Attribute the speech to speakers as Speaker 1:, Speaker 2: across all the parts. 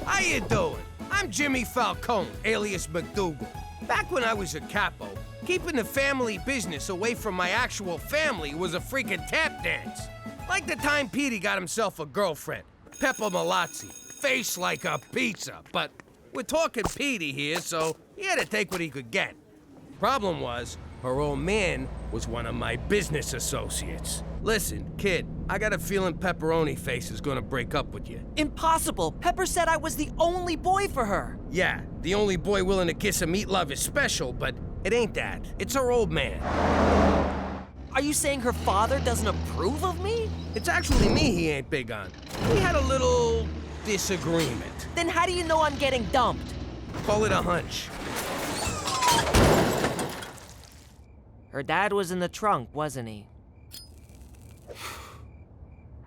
Speaker 1: How you doing? I'm Jimmy Falcone, alias McDougal. Back when I was a capo, keeping the family business away from my actual family was a freaking tap dance. Like the time Petey got himself a girlfriend, Pepper Malazzi, face like a pizza. But we're talking Petey here, so he had to take what he could get. Problem was, her old man was one of my business associates. Listen, kid, I got a feeling Pepperoni Face is gonna break up with you.
Speaker 2: Impossible! Pepper said I was the only boy for her.
Speaker 1: Yeah, the only boy willing to kiss a meat love is special, but it ain't that. It's her old man.
Speaker 2: Are you saying her father doesn't approve of me?
Speaker 1: It's actually me he ain't big on. We had a little disagreement.
Speaker 2: Then how do you know I'm getting dumped?
Speaker 1: Call it a hunch.
Speaker 2: Her dad was in the trunk, wasn't he?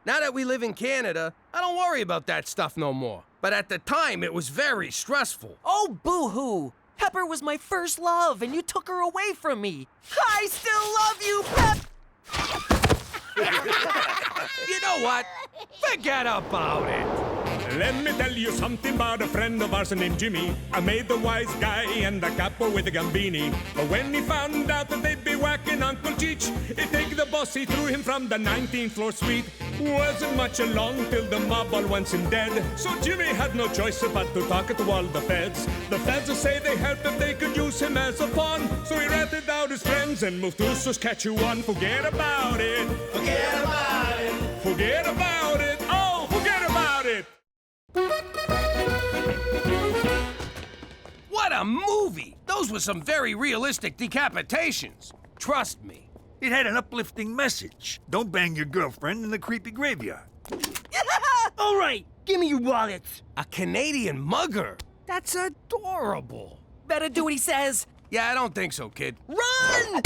Speaker 1: Now that we live in Canada, I don't worry about that stuff no more. But at the time, it was very stressful.
Speaker 2: Oh, boo-hoo! Pepper was my first love, and you took her away from me. I still love you, Pep!
Speaker 1: You know what? Forget about it.
Speaker 3: Let me tell you something about a friend of ours named Jimmy. I made the wise guy and the capo with the gambini. But when he found out that they'd be whacking Uncle Cheech, he'd take the boss, he threw him from the 19th floor suite. Wasn't much along till the mob all wants him dead. So Jimmy had no choice but to talk to all the feds. The feds will say they helped if they could use him as a pawn. So he ratted out his friends and moved to Saskatchewan. Forget about it. Forget about it. Forget about it. Oh, forget about it.
Speaker 1: What a movie! Those were some very realistic decapitations. Trust me.
Speaker 4: It had an uplifting message. Don't bang your girlfriend in the creepy graveyard.
Speaker 5: All right, give me your wallets.
Speaker 1: A Canadian mugger? That's adorable.
Speaker 2: Better do what he says.
Speaker 1: Yeah, I don't think so, kid.
Speaker 2: Run!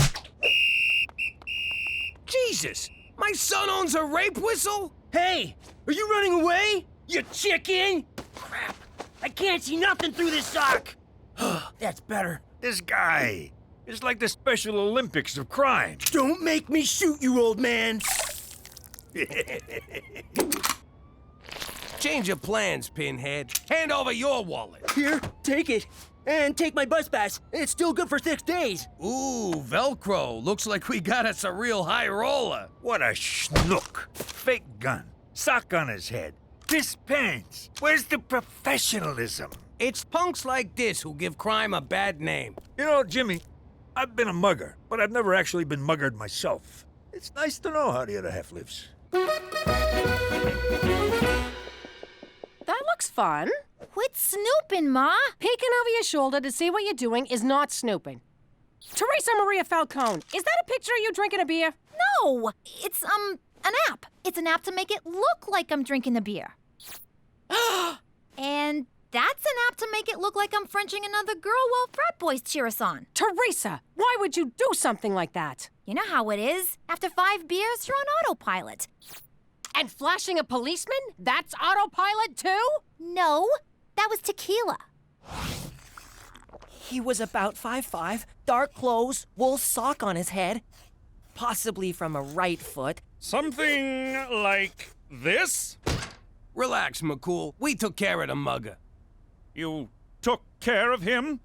Speaker 1: Jesus! My son owns a rape whistle?
Speaker 5: Hey, are you running away? You chicken! Crap, I can't see nothing through this sock. That's better.
Speaker 4: This guy is like the Special Olympics of crime.
Speaker 5: Don't make me shoot you, old man.
Speaker 1: Change of plans, Pinhead. Hand over your wallet.
Speaker 5: Here, take it. And take my bus pass. It's still good for 6 days.
Speaker 1: Ooh, Velcro. Looks like we got us a real high roller.
Speaker 4: What a schnook. Fake gun, sock on his head, piss pants. Where's the professionalism?
Speaker 1: It's punks like this who give crime a bad name.
Speaker 4: You know, Jimmy, I've been a mugger, but I've never actually been muggered myself. It's nice to know how the other half lives.
Speaker 6: That looks fun.
Speaker 7: Quit snooping, Ma.
Speaker 6: Peeking over your shoulder to see what you're doing is not snooping. Teresa Maria Falcone, is that a picture of you drinking a beer?
Speaker 7: No, it's, an app. It's an app to make it look like I'm drinking the beer. And that's an app to make it look like I'm Frenching another girl while frat boys cheer us on.
Speaker 6: Teresa, why would you do something like that?
Speaker 7: You know how it is. After 5 beers, you're on autopilot.
Speaker 6: And flashing a policeman? That's autopilot too?
Speaker 7: No, that was tequila.
Speaker 2: He was about 5'5", dark clothes, wool sock on his head, possibly from a right foot.
Speaker 3: Something like this?
Speaker 1: Relax, McCool. We took care of the mugger.
Speaker 3: You took care of him?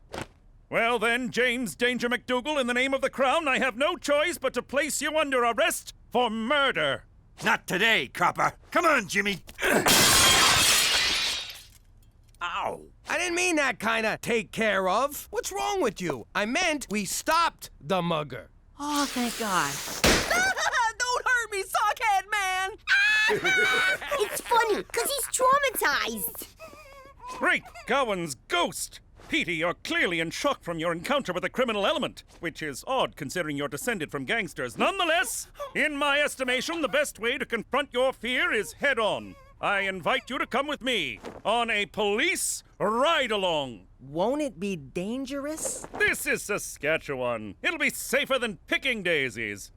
Speaker 3: Well then, James Danger McDougal, in the name of the Crown, I have no choice but to place you under arrest for murder.
Speaker 4: Not today, copper. Come on, Jimmy. Ow.
Speaker 1: I didn't mean that kind of take care of. What's wrong with you? I meant we stopped the mugger.
Speaker 2: Oh, thank God. Don't hurt me, sockhead man!
Speaker 7: It's funny, because he's traumatized.
Speaker 3: Great Gowan's ghost! Petey, you're clearly in shock from your encounter with the criminal element, which is odd considering you're descended from gangsters. Nonetheless, in my estimation, the best way to confront your fear is head-on. I invite you to come with me on a police ride-along.
Speaker 2: Won't it be dangerous?
Speaker 3: This is Saskatchewan. It'll be safer than picking daisies.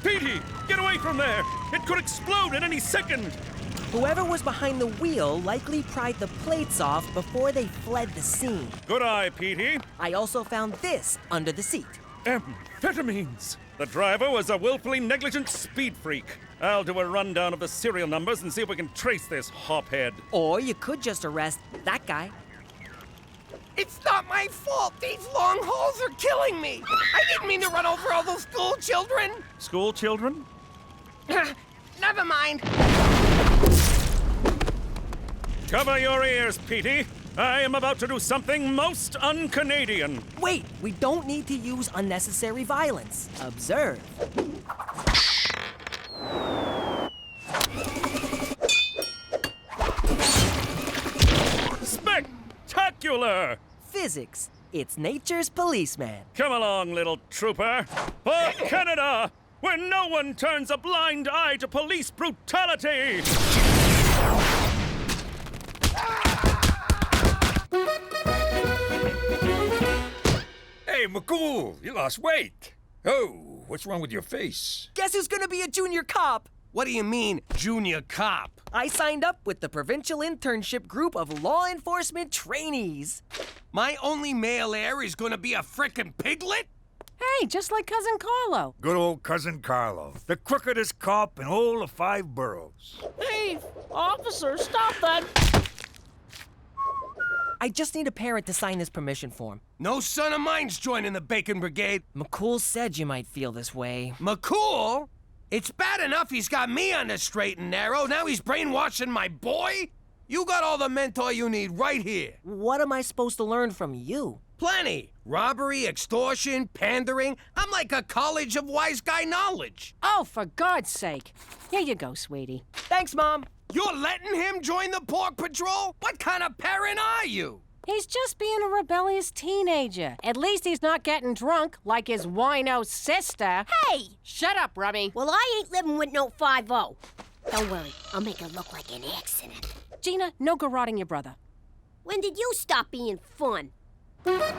Speaker 3: Petey, get away from there! It could explode at any second!
Speaker 2: Whoever was behind the wheel likely pried the plates off before they fled the scene.
Speaker 3: Good eye, Petey.
Speaker 2: I also found this under the seat.
Speaker 3: Amphetamines. The driver was a willfully negligent speed freak.
Speaker 8: I'll do a rundown of the serial numbers and see if we can trace this hophead.
Speaker 2: Or you could just arrest that guy.
Speaker 1: It's not my fault. These long hauls are killing me. I didn't mean to run over all those school children.
Speaker 8: School children?
Speaker 1: Never mind.
Speaker 8: Cover your ears, Petey. I am about to do something most un-Canadian.
Speaker 2: Wait, we don't need to use unnecessary violence. Observe.
Speaker 8: Spectacular!
Speaker 2: Physics. It's nature's policeman.
Speaker 8: Come along, little trooper. For Canada, where no one turns a blind eye to police brutality!
Speaker 4: Hey, McCool, you lost weight. Oh, what's wrong with your face?
Speaker 2: Guess who's gonna be a junior cop?
Speaker 1: What do you mean, junior cop?
Speaker 2: I signed up with the provincial internship group of law enforcement trainees.
Speaker 1: My only male heir is gonna be a frickin' piglet?
Speaker 6: Hey, just like Cousin Carlo.
Speaker 4: Good old cousin Carlo, the crookedest cop in all the 5 boroughs.
Speaker 5: Hey, officer, stop that.
Speaker 2: I just need a parent to sign this permission form.
Speaker 1: No son of mine's joining the Bacon Brigade.
Speaker 2: McCool said you might feel this way.
Speaker 1: McCool? It's bad enough he's got me on the straight and narrow. Now he's brainwashing my boy? You got all the mentor you need right here.
Speaker 2: What am I supposed to learn from you?
Speaker 1: Plenty. Robbery, extortion, pandering. I'm like a college of wise guy knowledge.
Speaker 6: Oh, for God's sake. Here you go, sweetie.
Speaker 2: Thanks, Mom.
Speaker 1: You're letting him join the pork patrol? What kind of parent are you?
Speaker 6: He's just being a rebellious teenager. At least he's not getting drunk like his wino sister.
Speaker 9: Hey!
Speaker 6: Shut up, Rummy.
Speaker 9: Well, I ain't living with no 5-0. Don't worry, I'll make it look like an accident.
Speaker 6: Gina, no garroting your brother.
Speaker 9: When did you stop being fun?
Speaker 1: I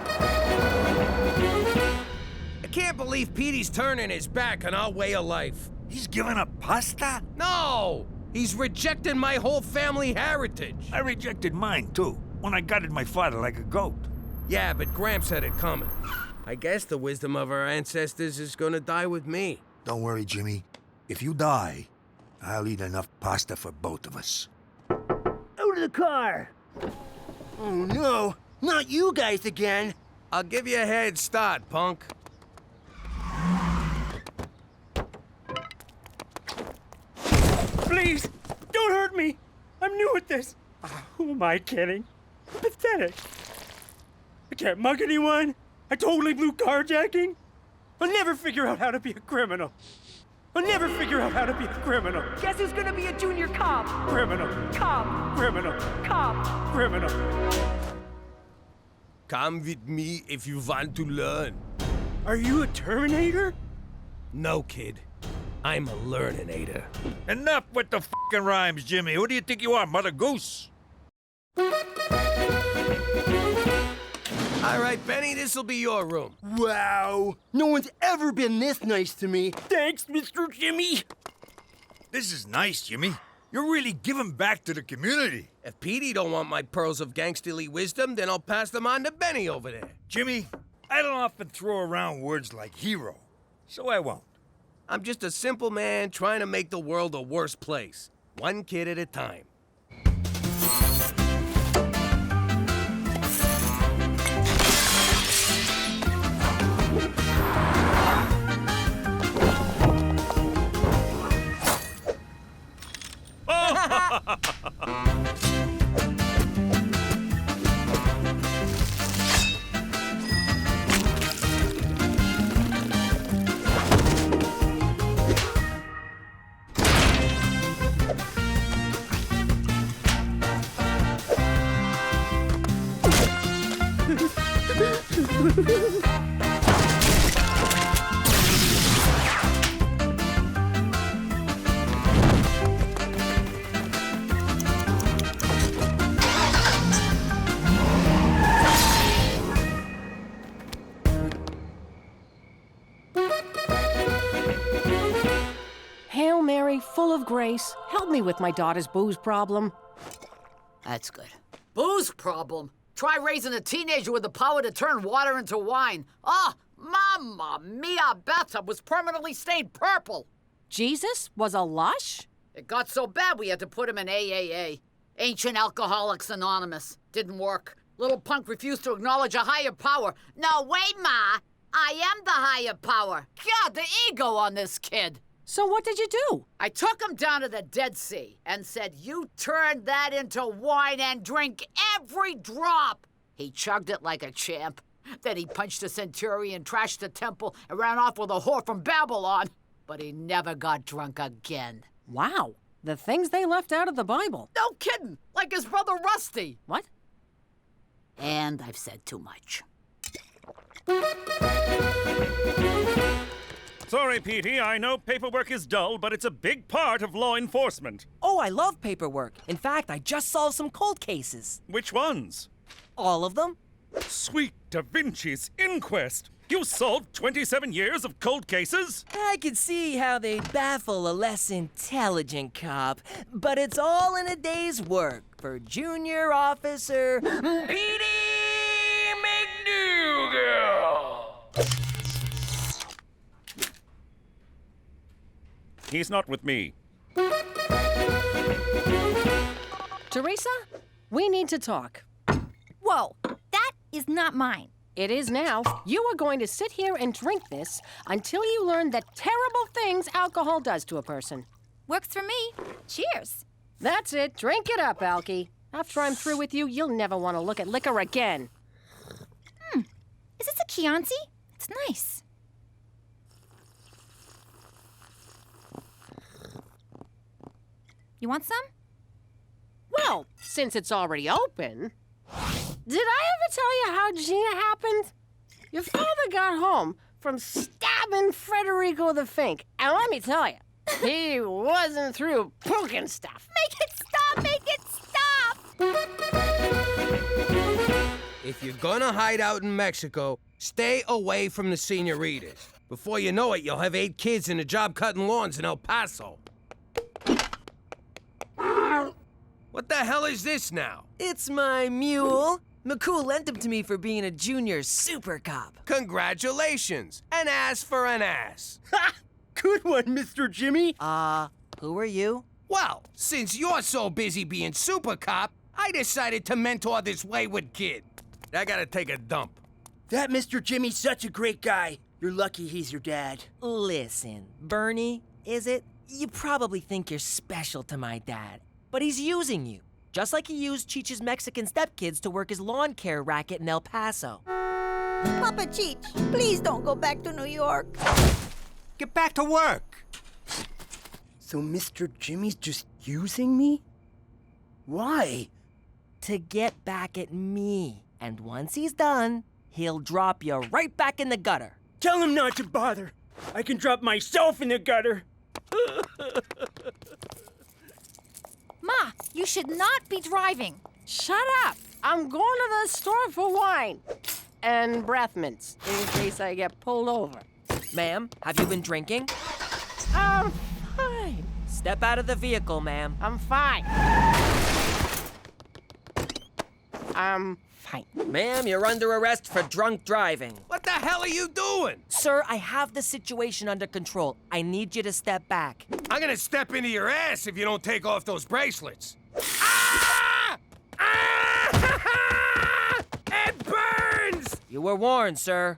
Speaker 1: can't believe Petey's turning his back on our way of life.
Speaker 4: He's giving up pasta?
Speaker 1: No! He's rejecting my whole family heritage.
Speaker 4: I rejected mine, too, when I gutted my father like a goat.
Speaker 1: Yeah, but Gramps had it coming. I guess the wisdom of our ancestors is gonna die with me.
Speaker 10: Don't worry, Jimmy. If you die, I'll eat enough pasta for both of us.
Speaker 5: Out of the car. Oh, no. Not you guys again.
Speaker 1: I'll give you a head start, punk.
Speaker 5: Please, don't hurt me. I'm new at this. Who am I kidding? I'm pathetic. I can't mug anyone. I totally blew carjacking. I'll never figure out how to be a criminal. I'll never figure out how to be a criminal.
Speaker 2: Guess who's gonna be a junior cop?
Speaker 5: Criminal.
Speaker 2: Cop.
Speaker 5: Criminal.
Speaker 2: Cop.
Speaker 5: Criminal.
Speaker 1: Come with me if you want to learn.
Speaker 5: Are you a Terminator?
Speaker 1: No, kid. I'm a learninator.
Speaker 4: Enough with the f***ing rhymes, Jimmy. Who do you think you are, Mother Goose?
Speaker 1: All right, Benny, this'll be your room.
Speaker 5: Wow. No one's ever been this nice to me. Thanks, Mr. Jimmy.
Speaker 4: This is nice, Jimmy. You're really giving back to the community.
Speaker 1: If Petey don't want my pearls of gangsterly wisdom, then I'll pass them on to Benny over there.
Speaker 4: Jimmy, I don't often throw around words like hero, so I won't.
Speaker 1: I'm just a simple man trying to make the world a worse place. One kid at a time.
Speaker 6: Hail Mary, full of grace, help me with my daughter's booze problem.
Speaker 11: That's good. Booze problem? Try raising a teenager with the power to turn water into wine. Oh, mamma mia, bathtub was permanently stained purple.
Speaker 6: Jesus was a lush?
Speaker 11: It got so bad we had to put him in AAA. Ancient Alcoholics Anonymous. Didn't work. Little punk refused to acknowledge a higher power. No, wait, Ma. I am the higher power. God, the ego on this kid.
Speaker 6: So what did you do?
Speaker 11: I took him down to the Dead Sea and said, you turn that into wine and drink every drop. He chugged it like a champ. Then he punched a centurion, trashed the temple, and ran off with a whore from Babylon. But he never got drunk again.
Speaker 6: Wow. The things they left out of the Bible.
Speaker 11: No kidding. Like his brother Rusty.
Speaker 6: What?
Speaker 11: And I've said too much.
Speaker 8: Sorry, Petey, I know paperwork is dull, but it's a big part of law enforcement.
Speaker 2: Oh, I love paperwork. In fact, I just solved some cold cases.
Speaker 8: Which ones?
Speaker 2: All of them.
Speaker 8: Sweet Da Vinci's inquest. You solved 27 years of cold cases?
Speaker 2: I could see how they'd baffle a less intelligent cop, but it's all in a day's work for Junior Officer Petey McDougal.
Speaker 8: He's not with me.
Speaker 6: Teresa, we need to talk.
Speaker 7: Whoa, that is not mine.
Speaker 6: It is now. You are going to sit here and drink this until you learn the terrible things alcohol does to a person.
Speaker 7: Works for me. Cheers.
Speaker 6: That's it. Drink it up, Alky. After I'm through with you, you'll never want to look at liquor again.
Speaker 7: Is this a Chianti? It's nice. You want some?
Speaker 6: Well, since it's already open... Did I ever tell you how Gina happened? Your father got home from stabbing Federico the Fink. And let me tell you, he wasn't through poking stuff.
Speaker 7: Make it stop! Make it stop!
Speaker 1: If you're gonna hide out in Mexico, stay away from the senoritas. Before you know it, you'll have 8 kids and a job cutting lawns in El Paso. What the hell is this now?
Speaker 2: It's my mule. McCool lent him to me for being a junior super cop.
Speaker 1: Congratulations! An ass for an ass.
Speaker 5: Ha! Good one, Mr. Jimmy.
Speaker 2: Who are you?
Speaker 1: Well, since you're so busy being super cop, I decided to mentor this wayward kid. I gotta take a dump.
Speaker 5: That Mr. Jimmy's such a great guy. You're lucky he's your dad.
Speaker 2: Listen, Bernie, is it? You probably think you're special to my dad, but he's using you. Just like he used Cheech's Mexican stepkids to work his lawn care racket in El Paso.
Speaker 12: Papa Cheech, please don't go back to New York.
Speaker 10: Get back to work.
Speaker 5: So Mr. Jimmy's just using me? Why?
Speaker 2: To get back at me. And once he's done, he'll drop you right back in the gutter.
Speaker 5: Tell him not to bother. I can drop myself in the gutter.
Speaker 7: Ma, you should not be driving.
Speaker 6: Shut up! I'm going to the store for wine. And breath mints, in case I get pulled over.
Speaker 2: Ma'am, have you been drinking?
Speaker 6: I'm fine.
Speaker 2: Step out of the vehicle, ma'am.
Speaker 6: I'm fine. I'm fine.
Speaker 2: Ma'am, you're under arrest for drunk driving.
Speaker 1: What the hell are you doing?
Speaker 2: Sir, I have the situation under control. I need you to step back.
Speaker 1: I'm gonna step into your ass if you don't take off those bracelets. Ah! Ah! It burns!
Speaker 2: You were warned, sir.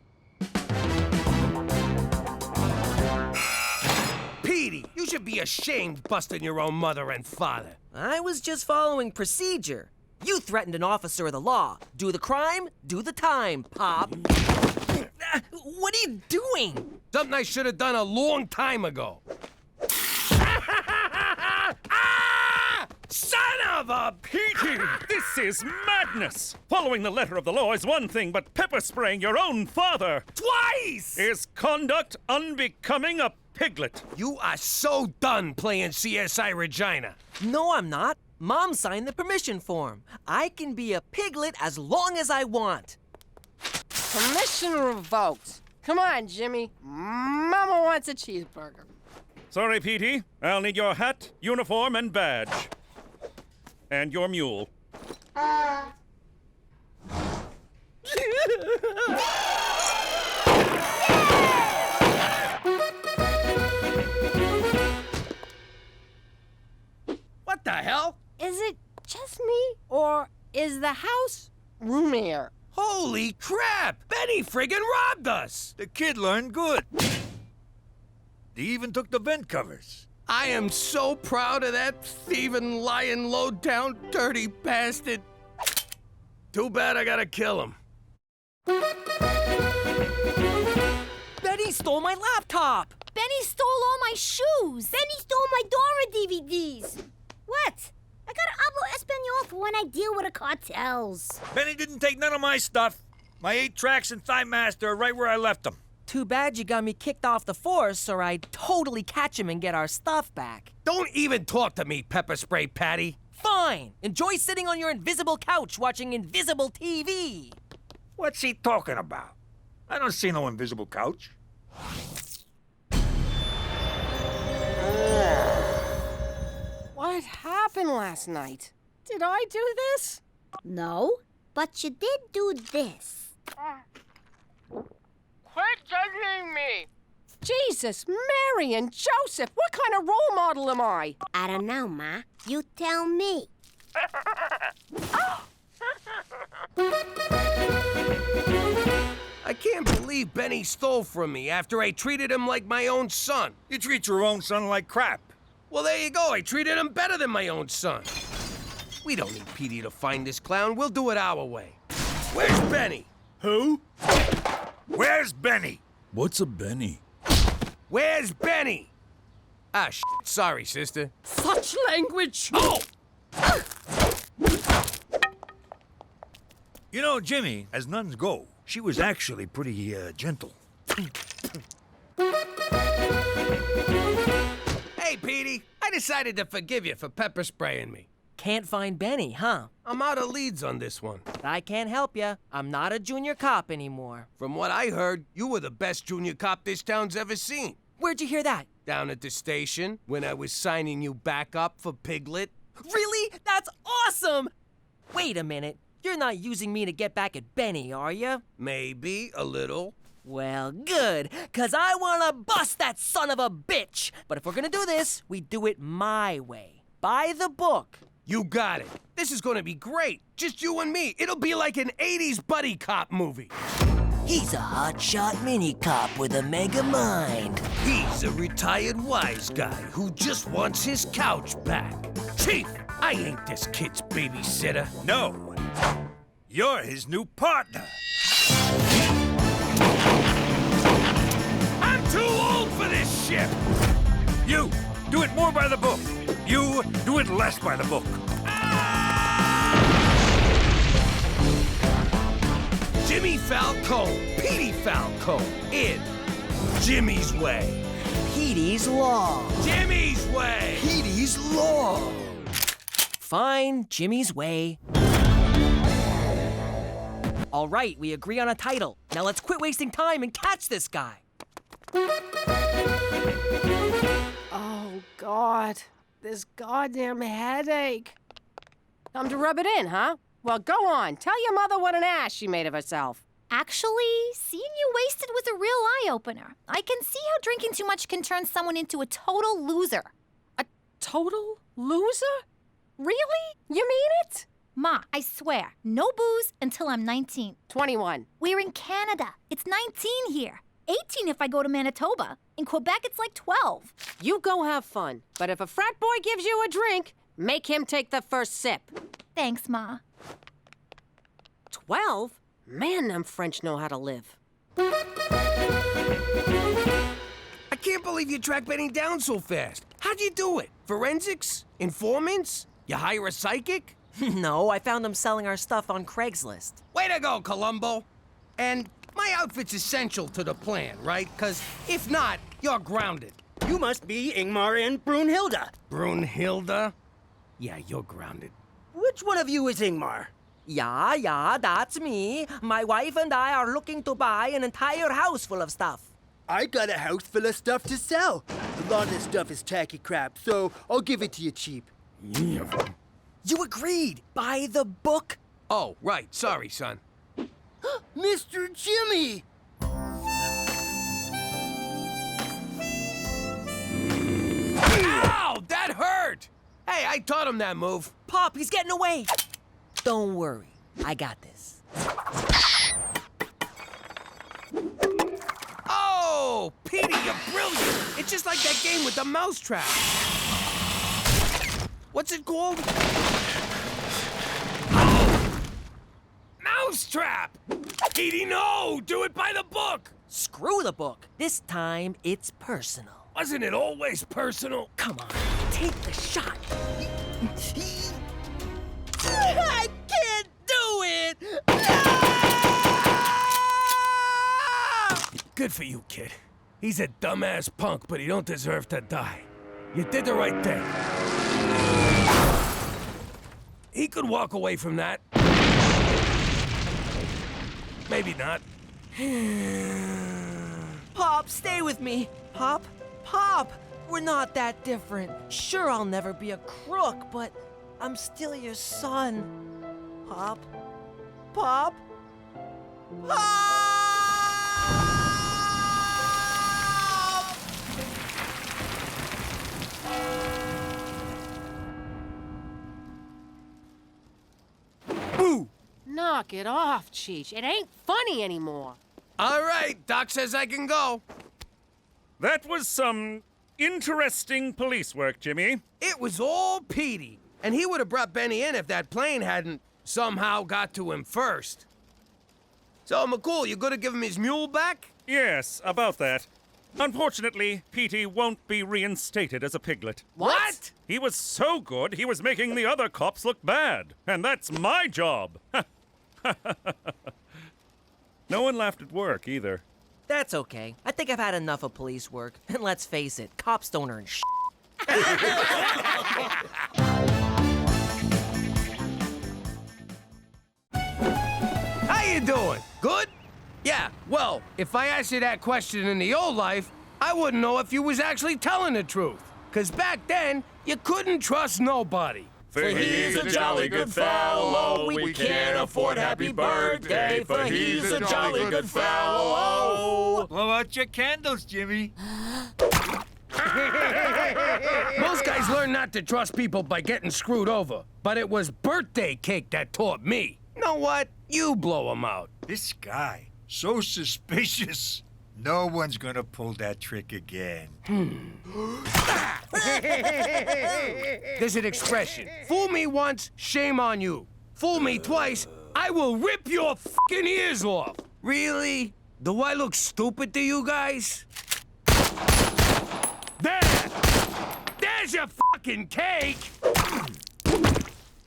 Speaker 1: Petey, you should be ashamed busting your own mother and father.
Speaker 2: I was just following procedure. You threatened an officer of the law. Do the crime, do the time, Pop. What are you doing?
Speaker 1: Something I should have done a long time ago. Son of a...
Speaker 8: Petey, this is madness! Following the letter of the law is one thing, but pepper spraying your own father
Speaker 1: Twice!
Speaker 8: is conduct unbecoming a piglet.
Speaker 1: You are so done playing CSI Regina.
Speaker 2: No, I'm not. Mom signed the permission form. I can be a piglet as long as I want.
Speaker 6: Permission revoked. Come on, Jimmy. Mama wants a cheeseburger.
Speaker 8: Sorry, Petey. I'll need your hat, uniform, and badge. And your mule.
Speaker 6: or is the house roomier?
Speaker 1: Holy crap! Benny friggin' robbed us!
Speaker 4: The kid learned good. They even took the vent covers.
Speaker 1: I am so proud of that thieving, lying, low-down, dirty bastard. Too bad I gotta kill him.
Speaker 2: Benny stole my laptop!
Speaker 7: Benny stole all my shoes.
Speaker 9: Benny stole my Dora DVDs. What? I gotta hablo Espanol for when I deal with the cartels.
Speaker 4: Benny didn't take none of my stuff. My 8 tracks and Thigh Master are right where I left them.
Speaker 2: Too bad you got me kicked off the force, or I'd totally catch him and get our stuff back.
Speaker 1: Don't even talk to me, Pepper Spray Patty.
Speaker 2: Fine! Enjoy sitting on your invisible couch watching invisible TV!
Speaker 4: What's he talking about? I don't see no invisible couch.
Speaker 6: What happened last night? Did I do this?
Speaker 9: No, but you did do this.
Speaker 6: Quit judging me! Jesus, Mary and Joseph, what kind of role model am I?
Speaker 9: I don't know, Ma. You tell me.
Speaker 1: I can't believe Benny stole from me after I treated him like my own son.
Speaker 4: You treat your own son like crap.
Speaker 1: Well, there you go. I treated him better than my own son. We don't need Petey to find this clown. We'll do it our way. Where's Benny?
Speaker 4: Who? Where's Benny?
Speaker 13: What's a Benny?
Speaker 1: Where's Benny? Ah, shit. Sorry, sister.
Speaker 6: Such language!
Speaker 1: Oh!
Speaker 4: You know, Jimmy, as nuns go, she was actually pretty, gentle.
Speaker 1: Hey, Petey. I decided to forgive you for pepper spraying me.
Speaker 2: Can't find Benny, huh?
Speaker 1: I'm out of leads on this one.
Speaker 2: But I can't help ya. I'm not a junior cop anymore.
Speaker 1: From what I heard, you were the best junior cop this town's ever seen.
Speaker 2: Where'd you hear that?
Speaker 1: Down at the station, when I was signing you back up for P.I.G.L.E.T.
Speaker 2: Really? That's awesome! Wait a minute. You're not using me to get back at Benny, are you?
Speaker 1: Maybe a little.
Speaker 2: Well, good, 'cause I wanna bust that son of a bitch! But if we're gonna do this, we do it my way. By the book.
Speaker 1: You got it. This is gonna be great. Just you and me. It'll be like an 80s buddy cop movie.
Speaker 2: He's a hotshot mini-cop with a mega mind.
Speaker 1: He's a retired wise guy who just wants his couch back. Chief, I ain't this kid's babysitter.
Speaker 4: No. You're his new partner.
Speaker 1: I'm too old for this shit.
Speaker 4: You, do it more by the book. You, do it less by the book.
Speaker 1: Jimmy Falcone, Petey Falcone, in Jimmy's Way.
Speaker 2: Petey's Law.
Speaker 1: Jimmy's Way.
Speaker 2: Petey's Law. Fine, Jimmy's Way. All right, we agree on a title. Now let's quit wasting time and catch this guy.
Speaker 6: Oh, God. This goddamn headache. Time to rub it in, huh? Well, go on. Tell your mother what an ass she made of herself.
Speaker 7: Actually, seeing you wasted was a real eye-opener. I can see how drinking too much can turn someone into a total loser.
Speaker 6: A total loser? Really? You mean it?
Speaker 7: Ma, I swear, no booze until I'm 19.
Speaker 6: 21.
Speaker 7: We're in Canada. It's 19 here. 18 if I go to Manitoba. In Quebec, it's like 12.
Speaker 6: You go have fun. But if a frat boy gives you a drink, make him take the first sip.
Speaker 7: Thanks, Ma.
Speaker 6: 12? Man, them French know how to live.
Speaker 1: I can't believe you tracked Benny down so fast. How'd you do it? Forensics? Informants? You hire a psychic?
Speaker 2: No, I found them selling our stuff on Craigslist.
Speaker 1: Way to go, Columbo. And my outfit's essential to the plan, right? 'Cause if not, you're grounded.
Speaker 5: You must be Ingmar and Brunhilde.
Speaker 1: Brunhilde? Yeah, you're grounded.
Speaker 5: Which one of you is Ingmar?
Speaker 2: Yeah, that's me. My wife and I are looking to buy an entire house full of stuff.
Speaker 14: I got a house full of stuff to sell. A lot of this stuff is tacky crap, so I'll give it to you cheap.
Speaker 2: You agreed. Buy the book.
Speaker 1: Oh, right. Sorry, son.
Speaker 14: Mr. Jimmy!
Speaker 1: Ow! That hurt! Hey, I taught him that move.
Speaker 2: Pop, he's getting away. Don't worry, I got this.
Speaker 1: Oh, Petey, you're brilliant. It's just like that game with the mousetrap. What's it called? Oh! Mousetrap! Petey, no! Do it by the book!
Speaker 2: Screw the book. This time, it's personal.
Speaker 1: Wasn't it always personal?
Speaker 2: Come on, take the shot.
Speaker 12: I can't do it!
Speaker 1: Good for you, kid. He's a dumbass punk, but he don't deserve to die. You did the right thing. He could walk away from that. Maybe not.
Speaker 2: Pop, stay with me. Pop, Pop, we're not that different. Sure, I'll never be a crook, but I'm still your son. Pop, Pop, Pop!
Speaker 1: Boo!
Speaker 6: Knock it off, Cheech. It ain't funny anymore.
Speaker 1: All right, Doc says I can go.
Speaker 8: That was some interesting police work, Jimmy.
Speaker 1: It was all Petey, and he would have brought Benny in if that plane hadn't somehow got to him first. So, McCool, you gonna give him his mule back?
Speaker 8: Yes, about that. Unfortunately, Petey won't be reinstated as a piglet.
Speaker 1: What?
Speaker 8: He was so good, he was making the other cops look bad. And that's my job. No one laughed at work, either.
Speaker 2: That's okay. I think I've had enough of police work. And let's face it, cops don't earn shit.
Speaker 1: How you doing? Good? Yeah, well, if I asked you that question in the old life, I wouldn't know if you was actually telling the truth. 'Cause back then, you couldn't trust nobody.
Speaker 3: For he's a jolly good fellow, we can't afford happy birthday. For he's a jolly good fellow.
Speaker 4: Blow out your candles, Jimmy.
Speaker 1: Most guys learn not to trust people by getting screwed over. But it was birthday cake that taught me. You know what? You blow him out.
Speaker 4: This guy, so suspicious. No one's gonna pull that trick again.
Speaker 1: There's an expression. Fool me once, shame on you. Fool me twice, I will rip your fucking ears off. Really? Do I look stupid to you guys? There! There's your fucking cake!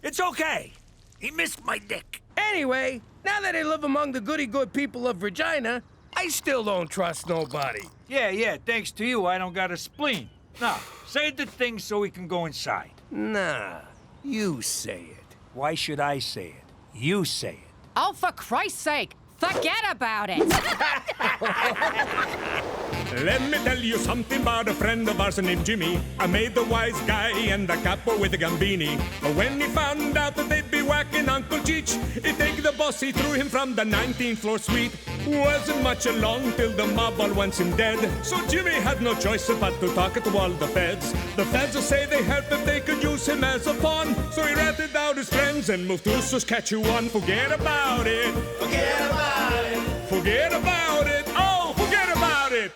Speaker 4: It's okay. He missed my dick.
Speaker 1: Anyway, now that I live among the goody-good people of Regina, I still don't trust nobody.
Speaker 4: Yeah, thanks to you, I don't got a spleen. Now, say the thing so we can go inside.
Speaker 1: Nah, you say it.
Speaker 4: Why should I say it? You say it.
Speaker 6: Oh, for Christ's sake, forget about it.
Speaker 3: Let me tell you something about a friend of ours named Jimmy. I made the wise guy and the capo with the gambini. But when he found out that they'd be whacking Uncle Cheech, he'd take the boss, he threw him from the 19th floor suite. Wasn't much along till the mob all wants him dead. So Jimmy had no choice but to talk to all the feds. The feds will say they help if they could use him as a pawn. So he ratted out his friends and moved to Saskatchewan. Forget about it. Forget about it. Forget about it. Oh, forget about it.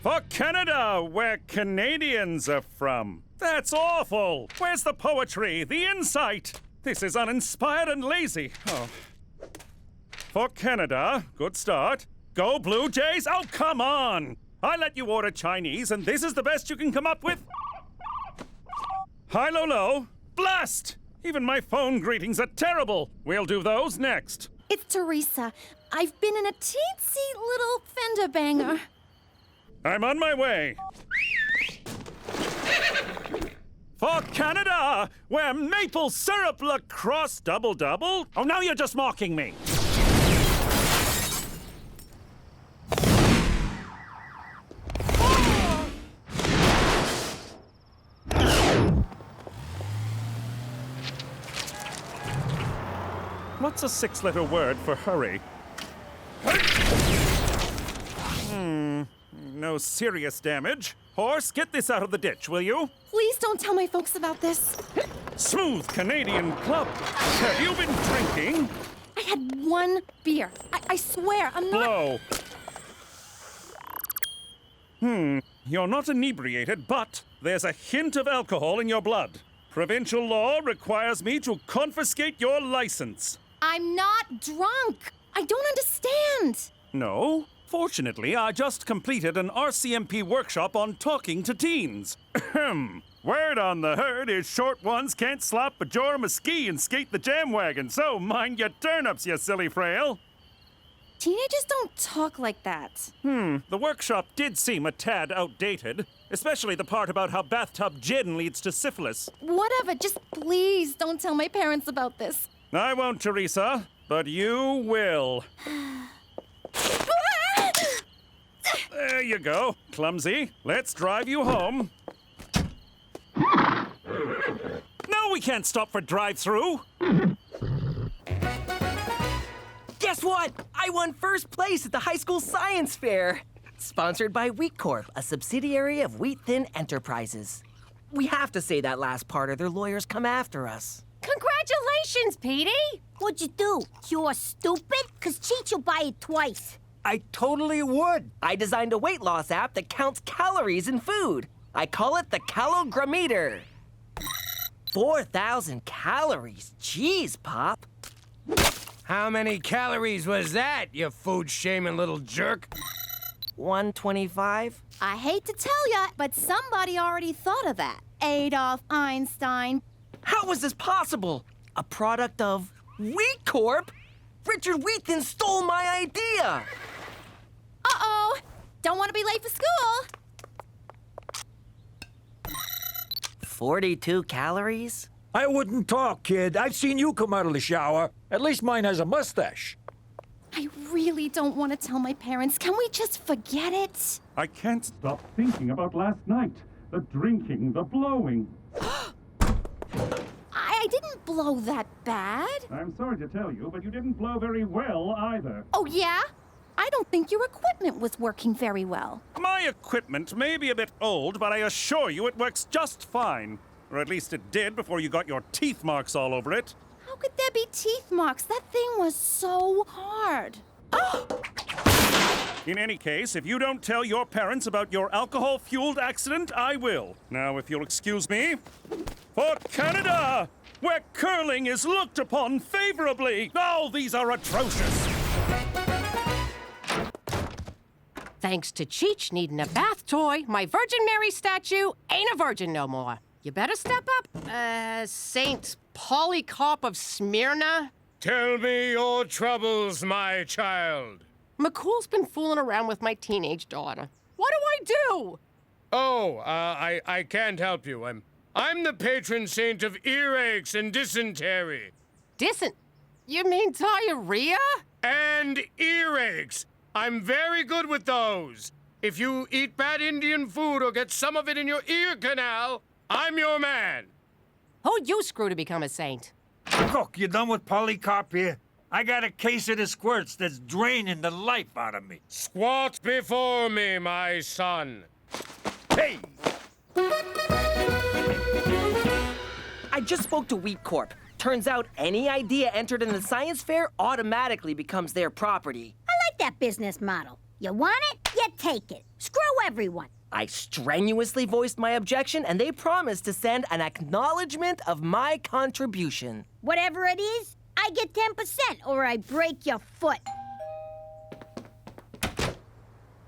Speaker 8: For Canada, where Canadians are from. That's awful. Where's the poetry, the insight? This is uninspired and lazy. Oh. For Canada, good start. Go Blue Jays. Oh, come on. I let you order Chinese, and this is the best you can come up with? Hi, Lolo. Blast! Even my phone greetings are terrible. We'll do those next.
Speaker 7: It's Teresa. I've been in a teensy little fender banger.
Speaker 8: I'm on my way. For Canada, where maple syrup lacrosse double-double? Oh, now you're just mocking me. What's a six-letter word for hurry? No serious damage. Horse, get this out of the ditch, will you?
Speaker 13: Please don't tell my folks about this.
Speaker 8: Smooth Canadian club. Have you been drinking?
Speaker 13: I had one beer. I swear, I'm not...
Speaker 8: Blow. You're not inebriated, but there's a hint of alcohol in your blood. Provincial law requires me to confiscate your license.
Speaker 13: I'm not drunk. I don't understand.
Speaker 8: No. Fortunately, I just completed an RCMP workshop on talking to teens. Ahem. Word on the herd is short ones can't slop a jorm a ski and skate the jam wagon, so mind your turnips, you silly frail.
Speaker 13: Teenagers don't talk like that.
Speaker 8: The workshop did seem a tad outdated, especially the part about how bathtub gin leads to syphilis.
Speaker 13: Whatever, just please don't tell my parents about this.
Speaker 8: I won't, Teresa, but you will. There you go, clumsy. Let's drive you home. No, we can't stop for drive-through.
Speaker 2: Guess what? I won first place at the high school science fair. Sponsored by Wheat Corp, a subsidiary of Wheat Thin Enterprises. We have to say that last part or their lawyers come after us.
Speaker 6: Congratulations, Petey!
Speaker 9: What'd you do? You're stupid? 'Cause Cheech will buy it twice.
Speaker 10: I totally would.
Speaker 2: I designed a weight loss app that counts calories in food. I call it the Calogrometer. 4,000 calories. Jeez, Pop.
Speaker 1: How many calories was that, you food-shaming little jerk?
Speaker 2: 125?
Speaker 13: I hate to tell ya, but somebody already thought of that. Adolf Einstein.
Speaker 2: How was this possible? A product of Wheat Corp? Richard Wheaton stole my idea!
Speaker 13: Uh-oh! Don't want to be late for school!
Speaker 2: 42 calories?
Speaker 10: I wouldn't talk, kid. I've seen you come out of the shower. At least mine has a mustache.
Speaker 13: I really don't want to tell my parents. Can we just forget it?
Speaker 8: I can't stop thinking about last night. The drinking, the blowing.
Speaker 13: I didn't blow that bad.
Speaker 8: I'm sorry to tell you, but you didn't blow very well either.
Speaker 13: Oh, yeah? I don't think your equipment was working very well.
Speaker 8: My equipment may be a bit old, but I assure you it works just fine. Or at least it did before you got your teeth marks all over it.
Speaker 13: How could there be teeth marks? That thing was so hard.
Speaker 8: In any case, if you don't tell your parents about your alcohol-fueled accident, I will. Now, if you'll excuse me. For Canada, where curling is looked upon favorably. Oh, these are atrocious.
Speaker 6: Thanks to Cheech needing a bath toy, my Virgin Mary statue ain't a virgin no more. You better step up, Saint Polycarp of Smyrna.
Speaker 1: Tell me your troubles, my child.
Speaker 6: McCool's been fooling around with my teenage daughter. What do I do?
Speaker 1: Oh, I can't help you. I'm the patron saint of earaches and dysentery.
Speaker 6: You mean diarrhea?
Speaker 1: And earaches. I'm very good with those. If you eat bad Indian food or get some of it in your ear canal, I'm your man.
Speaker 6: Who'd you screw to become a saint?
Speaker 4: Cook, you done with Polycarp here? I got a case of the squirts that's draining the life out of me.
Speaker 1: Squat before me, my son.
Speaker 4: Hey!
Speaker 2: I just spoke to Wheat Corp. Turns out any idea entered in the science fair automatically becomes their property.
Speaker 9: I like that business model. You want it? You take it. Screw everyone.
Speaker 2: I strenuously voiced my objection, and they promised to send an acknowledgement of my contribution.
Speaker 9: Whatever it is, I get 10% or I break your foot.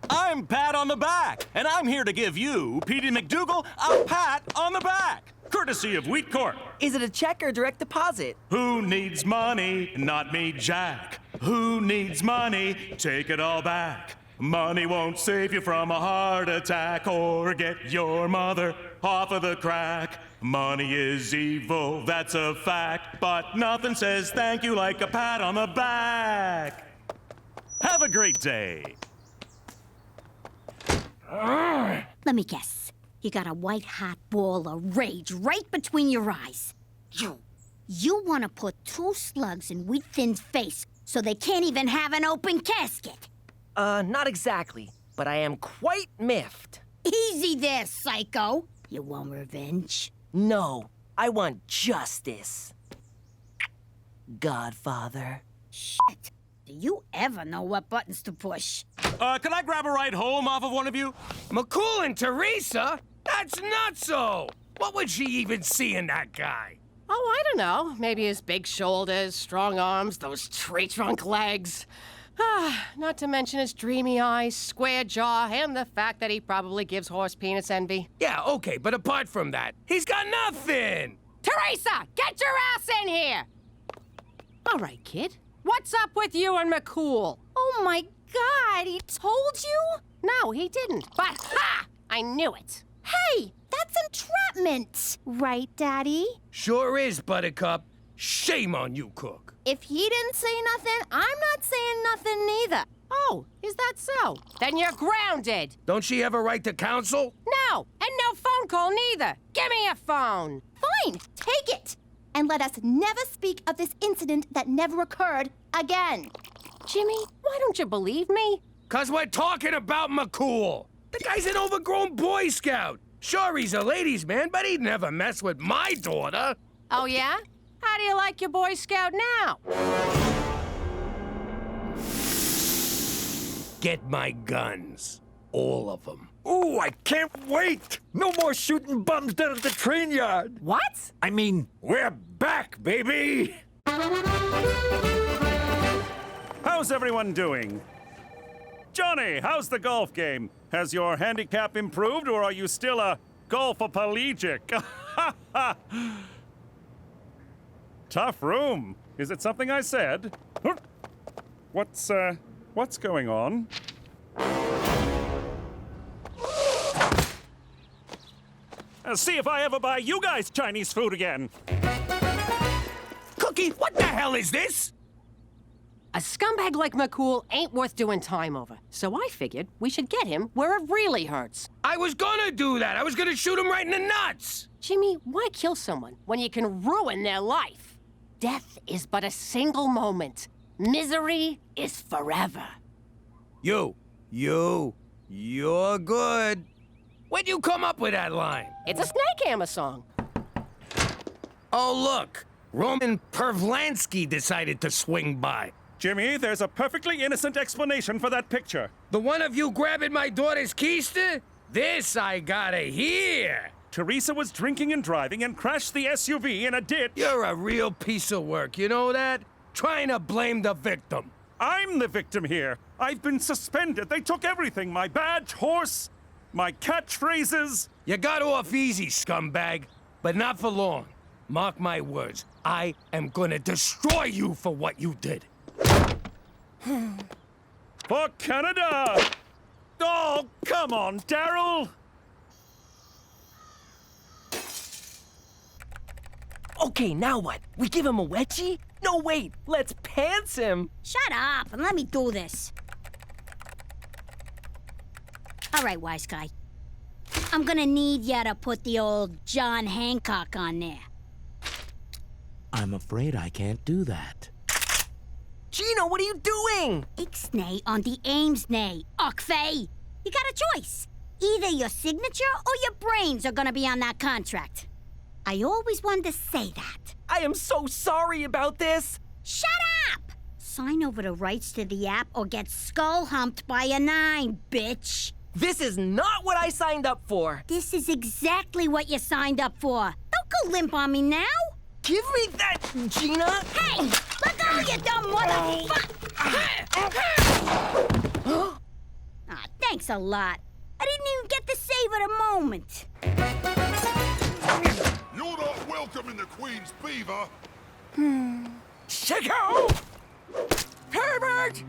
Speaker 15: I'm Pat on the Back, and I'm here to give you, Petey McDougal, a pat on the back. Courtesy of Wheat Corp.
Speaker 2: Is it a check or direct deposit?
Speaker 15: Who needs money? Not me, Jack. Who needs money? Take it all back. Money won't save you from a heart attack or get your mother off of the crack. Money is evil, that's a fact, but nothing says thank you like a pat on the back. Have a great day.
Speaker 9: Let me guess. You got a white-hot ball of rage right between your eyes. You want to put 2 slugs in Wheat Thin's face so they can't even have an open casket.
Speaker 2: Not exactly. but I am quite miffed.
Speaker 9: Easy there, psycho. You want revenge?
Speaker 2: No, I want justice. Godfather.
Speaker 9: Shit. Do you ever know what buttons to push?
Speaker 15: Can I grab a ride home off of one of you?
Speaker 1: McCool and Teresa? That's nutso! What would she even see in that guy?
Speaker 6: Oh, I don't know. Maybe his big shoulders, strong arms, those tree-trunk legs. Not to mention his dreamy eyes, square jaw, and the fact that he probably gives horse penis envy.
Speaker 1: Yeah, okay, but apart from that, he's got nothing!
Speaker 6: Teresa, get your ass in here! All right, kid. What's up with you and McCool?
Speaker 13: Oh my God, he told you?
Speaker 6: No, he didn't. But, ha! I knew it.
Speaker 13: Hey, that's entrapment. Right, Daddy?
Speaker 1: Sure is, Buttercup. Shame on you, Cook.
Speaker 13: If he didn't say nothing, I'm not saying nothing neither.
Speaker 6: Oh, is that so? Then you're grounded.
Speaker 1: Don't she have a right to counsel?
Speaker 6: No, and no phone call neither. Give me a phone.
Speaker 13: Fine, take it. And let us never speak of this incident that never occurred again.
Speaker 6: Jimmy, why don't you believe me?
Speaker 1: 'Cause we're talking about McCool. The guy's an overgrown Boy Scout. Sure, he's a ladies' man, but he'd never mess with my daughter.
Speaker 6: Oh, yeah? How do you like your Boy Scout now?
Speaker 1: Get my guns. All of them.
Speaker 4: Ooh, I can't wait! No more shooting bums down at the train yard.
Speaker 6: What?
Speaker 4: I mean, we're back, baby!
Speaker 8: How's everyone doing? Johnny, how's the golf game? Has your handicap improved, or are you still a golfoplegic? Tough room. Is it something I said? What's going on? See if I ever buy you guys Chinese food again.
Speaker 1: Cookie, what the hell is this?
Speaker 6: A scumbag like McCool ain't worth doing time over. So I figured we should get him where it really hurts.
Speaker 1: I was gonna do that. I was gonna shoot him right in the nuts.
Speaker 6: Jimmy, why kill someone when you can ruin their life? Death is but a single moment. Misery is forever.
Speaker 1: You're good. Where'd you come up with that line?
Speaker 6: It's a Snake Hammer song.
Speaker 1: Oh, look. Roman Pervlansky decided to swing by.
Speaker 8: Jimmy, there's a perfectly innocent explanation for that picture.
Speaker 1: The one of you grabbing my daughter's keister? This I gotta hear.
Speaker 8: Teresa was drinking and driving and crashed the SUV in a ditch.
Speaker 1: You're a real piece of work, you know that? Trying to blame the victim.
Speaker 8: I'm the victim here. I've been suspended. They took everything. My badge, horse, my catchphrases.
Speaker 1: You got off easy, scumbag, but not for long. Mark my words, I am gonna destroy you for what you did.
Speaker 8: For Canada! Oh, come on, Daryl!
Speaker 2: Okay, now what? We give him a wedgie? No, wait, let's pants him.
Speaker 9: Shut up and let me do this. All right, wise guy. I'm gonna need ya to put the old John Hancock on there.
Speaker 16: I'm afraid I can't do that.
Speaker 2: Gino, what are you doing?
Speaker 9: Ixnay on the Amesnay, Ockfey. You got a choice. Either your signature or your brains are gonna be on that contract. I always wanted to say that.
Speaker 2: I am so sorry about this.
Speaker 9: Shut up! Sign over the rights to the app or get skull humped by a 9, bitch.
Speaker 2: This is not what I signed up for.
Speaker 9: This is exactly what you signed up for. Don't go limp on me now.
Speaker 2: Give me that, Gina.
Speaker 9: Hey, let go, you dumb motherfucker. Thanks a lot. I didn't even get to savor the moment.
Speaker 17: You're not welcome in the Queen's Beaver.
Speaker 2: Chico! Herbert!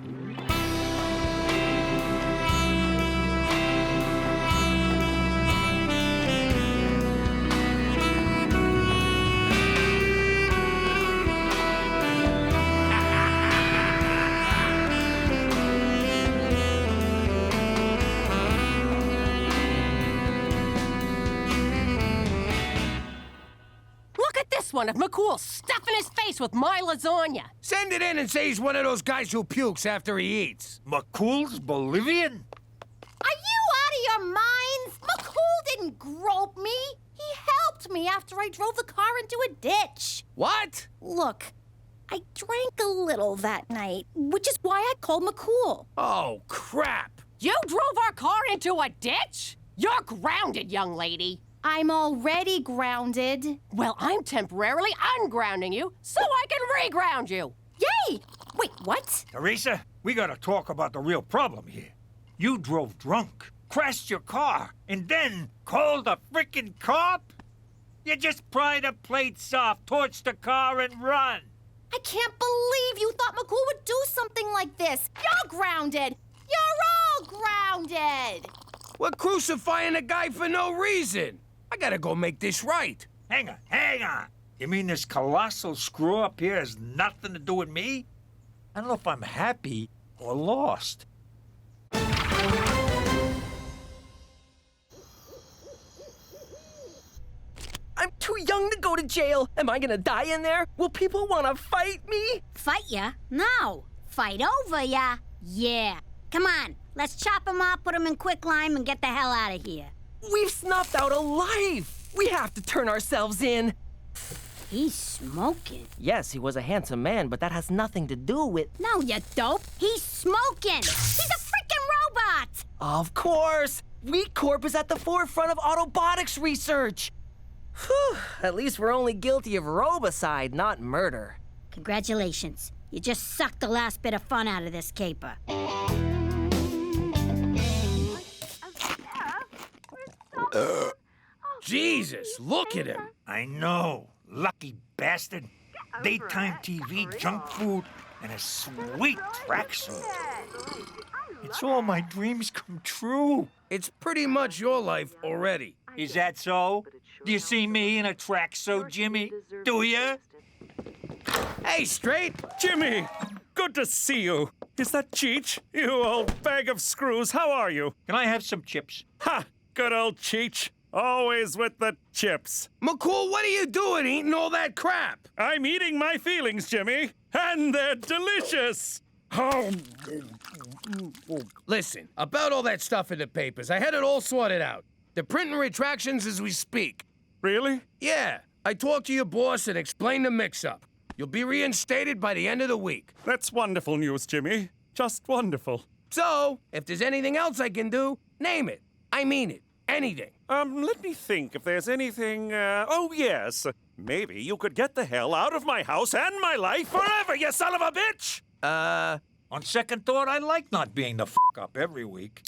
Speaker 6: One of McCool stuffing his face with my lasagna.
Speaker 1: Send it in and say he's one of those guys who pukes after he eats.
Speaker 4: McCool's Bolivian?
Speaker 13: didn't grope me. He helped me after I drove the car into a ditch.
Speaker 1: What?
Speaker 13: Look, I drank a little that night, which is why I called McCool.
Speaker 1: Oh, crap.
Speaker 6: You drove our car into a ditch? You're grounded, young lady.
Speaker 13: I'm already grounded.
Speaker 6: Well, I'm temporarily ungrounding you so I can reground you.
Speaker 13: Yay! Wait, what?
Speaker 4: Teresa, we gotta talk about the real problem here. You drove drunk, crashed your car, and then called a frickin' cop? You just pry the plates off, torch the car, and run.
Speaker 13: I can't believe you thought McCool would do something like this. You're grounded. You're all grounded.
Speaker 1: We're crucifying a guy for no reason. I gotta go make this right.
Speaker 4: Hang on. You mean this colossal screw-up here has nothing to do with me? I don't know if I'm happy or lost.
Speaker 2: I'm too young to go to jail. Am I gonna die in there? Will people wanna fight me?
Speaker 9: Fight ya? No. Fight over ya? Yeah. Come on, let's chop him up, put him in quicklime, and get the hell out of here.
Speaker 2: We've snuffed out a life. We have to turn ourselves in.
Speaker 9: He's smoking.
Speaker 2: Yes, he was a handsome man, but that has nothing to do with...
Speaker 9: No, you dope. He's smoking. He's a freaking robot.
Speaker 2: Of course. Wheat Corp is at the forefront of autobotics research. Whew, at least we're only guilty of robicide, not murder.
Speaker 9: Congratulations. You just sucked the last bit of fun out of this caper.
Speaker 1: Jesus, look at him.
Speaker 4: I know. Lucky bastard. Daytime TV, junk food, and a sweet tracksuit. It's all my dreams come true.
Speaker 1: It's pretty much your life already.
Speaker 4: Is that so? Do you see me in a tracksuit, Jimmy? Do ya?
Speaker 1: Hey, Straight.
Speaker 8: Jimmy, good to see you. Is that Cheech? You old bag of screws, how are you?
Speaker 4: Can I have some chips?
Speaker 8: Ha! Good old Cheech. Always with the chips.
Speaker 1: McCool, what are you doing eating all that crap?
Speaker 8: I'm eating my feelings, Jimmy, and they're delicious. Oh.
Speaker 1: Listen, about all that stuff in the papers, I had it all sorted out. They're printing retractions as we speak.
Speaker 8: Really?
Speaker 1: Yeah. I talked to your boss and explained the mix-up. You'll be reinstated by the end of the week.
Speaker 8: That's wonderful news, Jimmy. Just wonderful.
Speaker 1: So, if there's anything else I can do, name it. I mean it. Anything.
Speaker 8: Let me think if there's anything, oh yes. Maybe you could get the hell out of my house and my life forever, you son of a bitch!
Speaker 4: On second thought, I like not being the up every week.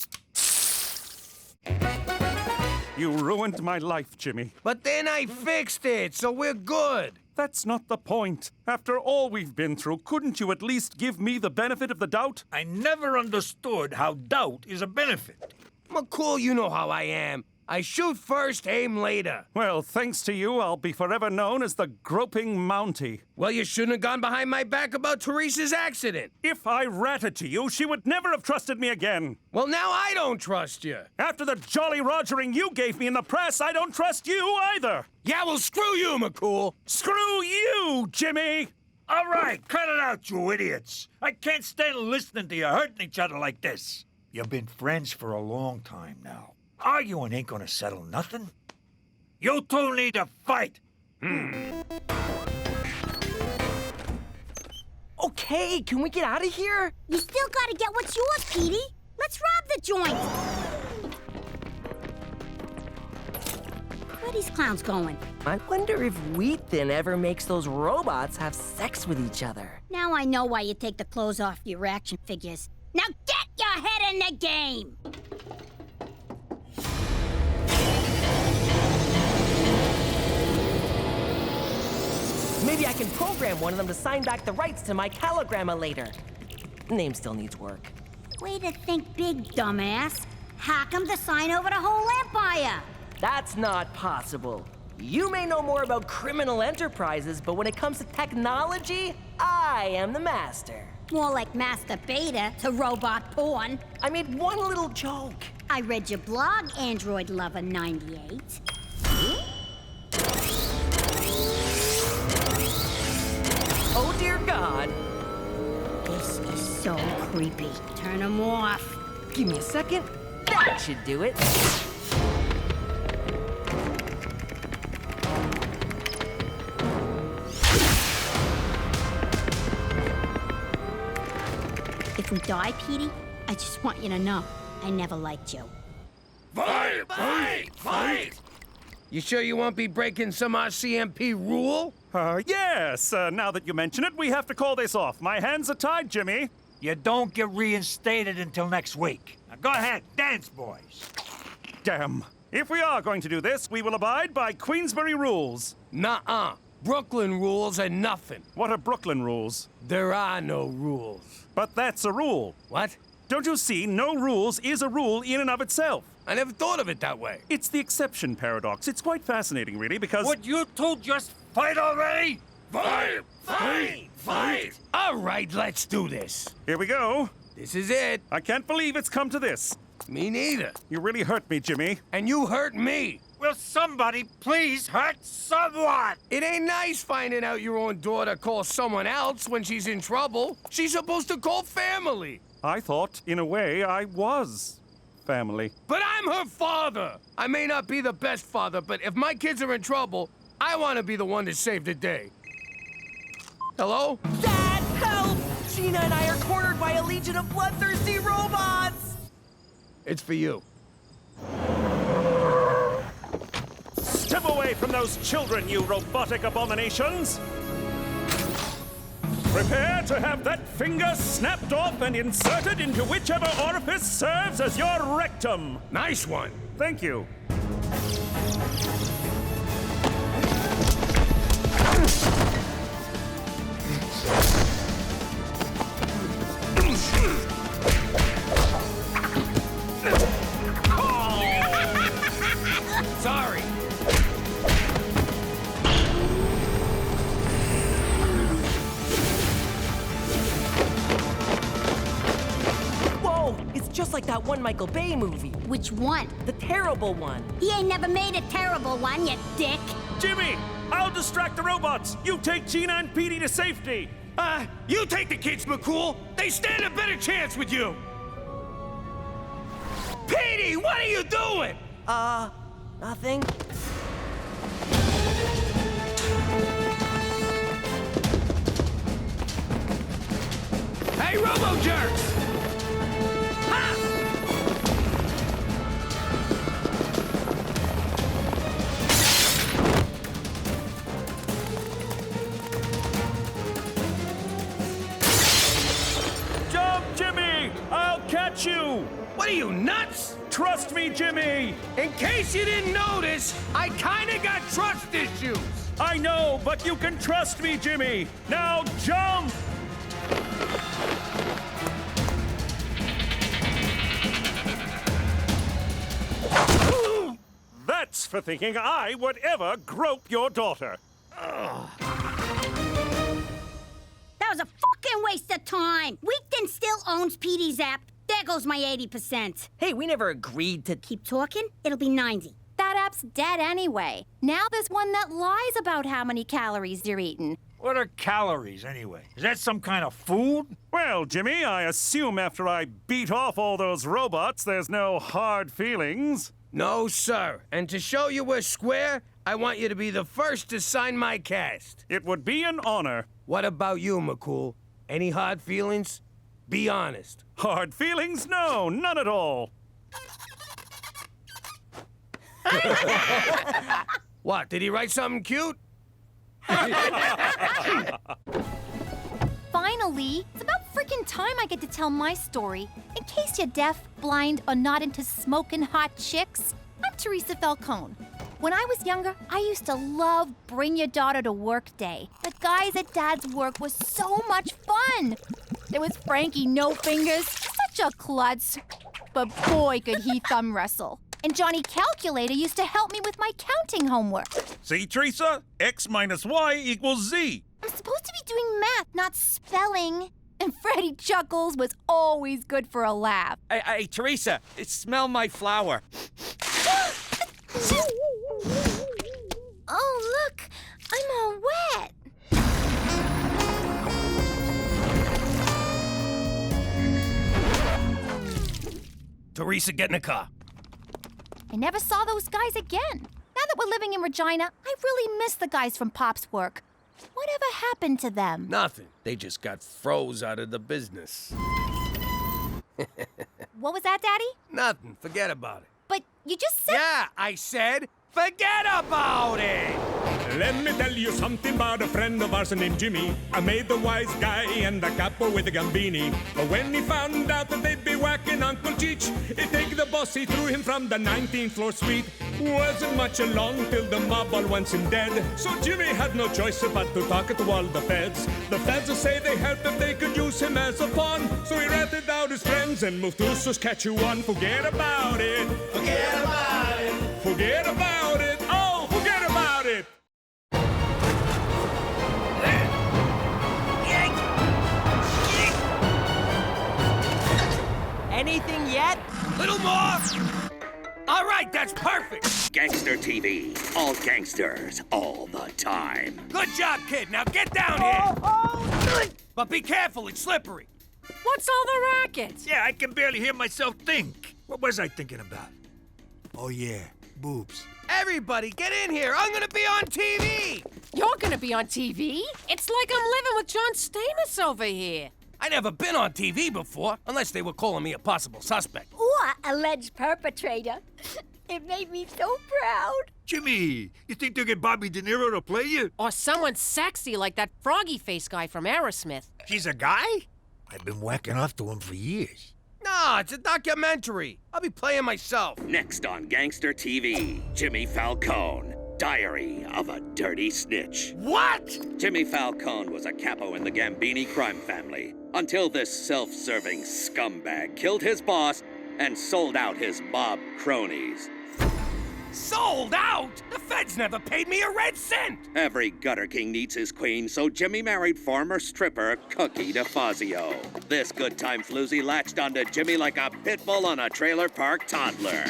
Speaker 8: You ruined my life, Jimmy.
Speaker 1: But then I fixed it, so we're good.
Speaker 8: That's not the point. After all we've been through, couldn't you at least give me the benefit of the doubt?
Speaker 4: I never understood how doubt is a benefit.
Speaker 1: McCool, you know how I am. I shoot first, aim later.
Speaker 8: Well, thanks to you, I'll be forever known as the Groping Mountie.
Speaker 1: Well, you shouldn't have gone behind my back about Teresa's accident.
Speaker 8: If I ratted to you, she would never have trusted me again.
Speaker 1: Well, now I don't trust you.
Speaker 8: After the jolly rogering you gave me in the press, I don't trust you either.
Speaker 1: Yeah, well, screw you, McCool.
Speaker 8: Screw you, Jimmy.
Speaker 4: All right, cut it out, you idiots. I can't stand listening to you hurting each other like this. You've been friends for a long time now. Arguing ain't gonna settle nothing. You two need to fight.
Speaker 2: Okay, can we get out of here?
Speaker 9: You still gotta get what's yours, Petey. Let's rob the joint. Where are these clowns going?
Speaker 2: I wonder if Wheat Thin ever makes those robots have sex with each other.
Speaker 9: Now I know why you take the clothes off your action figures. Now get your head in the game!
Speaker 2: Maybe I can program one of them to sign back the rights to my calogramma later. Name still needs work.
Speaker 9: Way to think big, dumbass. Hack 'em to sign over the whole empire.
Speaker 2: That's not possible. You may know more about criminal enterprises, but when it comes to technology, I am the master.
Speaker 9: More like Master Beta to robot porn.
Speaker 2: I made one little joke.
Speaker 9: I read your blog, Android Lover 98.
Speaker 2: Oh, dear God.
Speaker 9: This is so creepy. Turn them off.
Speaker 2: Give me a second. That should do it.
Speaker 9: If we die, Petey, I just want you to know I never liked you.
Speaker 1: Fight! Fight! Fight! You sure you won't be breaking some RCMP rule?
Speaker 8: Yes. Now that you mention it, we have to call this off. My hands are tied, Jimmy.
Speaker 4: You don't get reinstated until next week. Now go ahead, dance, boys.
Speaker 8: Damn. If we are going to do this, we will abide by Queensbury rules.
Speaker 1: Nuh-uh. Brooklyn rules are nothing.
Speaker 8: What are Brooklyn rules?
Speaker 1: There are no rules.
Speaker 8: But that's a rule.
Speaker 1: What?
Speaker 8: Don't you see? No rules is a rule in and of itself.
Speaker 1: I never thought of it that way.
Speaker 8: It's the exception paradox. It's quite fascinating, really, because...
Speaker 4: Would you two just fight already?
Speaker 1: Fight! Fight! Fight! All right, let's do this.
Speaker 8: Here we go.
Speaker 1: This is it.
Speaker 8: I can't believe it's come to this.
Speaker 1: Me neither.
Speaker 8: You really hurt me, Jimmy.
Speaker 1: And you hurt me.
Speaker 4: Will somebody please hurt someone?
Speaker 1: It ain't nice finding out your own daughter calls someone else when she's in trouble. She's supposed to call family.
Speaker 8: I thought, in a way, I was family.
Speaker 1: But I'm her father. I may not be the best father, but if my kids are in trouble, I want to be the one to save the day. Hello?
Speaker 2: Dad, help! Gina and I are cornered by a legion of bloodthirsty robots!
Speaker 1: It's for you.
Speaker 8: Step away from those children, you robotic abominations! Prepare to have that finger snapped off and inserted into whichever orifice serves as your rectum.
Speaker 1: Nice one.
Speaker 8: Thank you.
Speaker 1: Sorry.
Speaker 2: Whoa! It's just like that one Michael Bay movie.
Speaker 9: Which one?
Speaker 2: The terrible one.
Speaker 9: He ain't never made a terrible one, you dick.
Speaker 8: Jimmy, I'll distract the robots. You take Gina and Petey to safety.
Speaker 1: You take the kids, McCool. They stand a better chance with you. Petey, what are you doing?
Speaker 2: Nothing.
Speaker 1: Hey, Robo-Jerks! Ha!
Speaker 8: Jump, Jimmy! I'll catch you!
Speaker 1: What are you, nuts?
Speaker 8: Trust me, Jimmy!
Speaker 1: In case you didn't notice, I kinda got trust issues.
Speaker 8: I know, but you can trust me, Jimmy! Now jump! That's for thinking I would ever grope your daughter.
Speaker 9: That was a fucking waste of time. Weekden still owns Petey's app. There goes my 80%.
Speaker 2: Hey, we never agreed to...
Speaker 9: Keep talking, it'll be 90.
Speaker 13: That app's dead anyway. Now there's one that lies about how many calories you're eating.
Speaker 4: What are calories, anyway? Is that some kind of food?
Speaker 8: Well, Jimmy, I assume after I beat off all those robots, there's no hard feelings.
Speaker 1: No, sir. And to show you we're square, I want you to be the first to sign my cast.
Speaker 8: It would be an honor.
Speaker 1: What about you, McCool? Any hard feelings? Be honest.
Speaker 8: Hard feelings? No, none at all.
Speaker 1: What, did he write something cute?
Speaker 13: Finally, it's about freaking time I get to tell my story. In case you're deaf, blind, or not into smoking hot chicks, I'm Teresa Falcone. When I was younger, I used to love Bring Your Daughter to Work Day. The guys at Dad's work was so much fun. There was Frankie No Fingers, such a klutz, but boy could he thumb wrestle. And Johnny Calculator used to help me with my counting homework.
Speaker 18: See, Teresa? X minus Y equals Z.
Speaker 13: I'm supposed to be doing math, not spelling. And Freddie Chuckles was always good for a laugh.
Speaker 18: Hey, Teresa, smell my flower.
Speaker 13: Oh, look, I'm all wet.
Speaker 1: Teresa, get in the car.
Speaker 13: I never saw those guys again. Now that we're living in Regina, I really miss the guys from Pop's work. Whatever happened to them?
Speaker 1: Nothing. They just got froze out of the business.
Speaker 13: What was that, Daddy?
Speaker 1: Nothing. Forget about it.
Speaker 13: But you just said...
Speaker 1: Yeah, I said, forget about it!
Speaker 3: Let me tell you something about a friend of ours named Jimmy. I made the wise guy and the capo with the gambini. But when he found out that they'd be whacking Uncle Cheech, he'd take the boss, he threw him from the 19th floor suite. Wasn't much along till the mob all wants him dead. So Jimmy had no choice but to talk to all the feds. The feds say they helped if they could use him as a pawn. So he ratted out his friends and moved to Saskatchewan. Forget about it. Forget about it. Forget about it. Oh, forget about it.
Speaker 2: Anything yet?
Speaker 1: Little more! All right, that's perfect!
Speaker 19: Gangster TV. All gangsters, all the time.
Speaker 1: Good job, kid. Now get down here! But be careful, it's slippery.
Speaker 6: What's all the racket?
Speaker 4: Yeah, I can barely hear myself think. What was I thinking about?
Speaker 10: Oh, yeah. Boobs.
Speaker 1: Everybody, get in here! I'm gonna be on TV!
Speaker 6: You're gonna be on TV? It's like I'm living with John Stamos over here.
Speaker 1: I never been on TV before, unless they were calling me a possible suspect.
Speaker 9: Or alleged perpetrator. It made me so proud.
Speaker 4: Jimmy, you think they'll get Bobby De Niro to play you?
Speaker 6: Or someone sexy like that froggy face guy from Aerosmith.
Speaker 4: He's a guy?
Speaker 10: I've been whacking off to him for years.
Speaker 1: No, it's a documentary. I'll be playing myself.
Speaker 19: Next on Gangster TV, Jimmy Falcone. Diary of a Dirty Snitch.
Speaker 1: What?
Speaker 19: Jimmy Falcone was a capo in the Gambini crime family until this self-serving scumbag killed his boss and sold out his mob cronies.
Speaker 1: Sold out? The feds never paid me a red cent!
Speaker 19: Every gutter king needs his queen, so Jimmy married former stripper Cookie DeFazio. This good time floozy latched onto Jimmy like a pit bull on a trailer park toddler.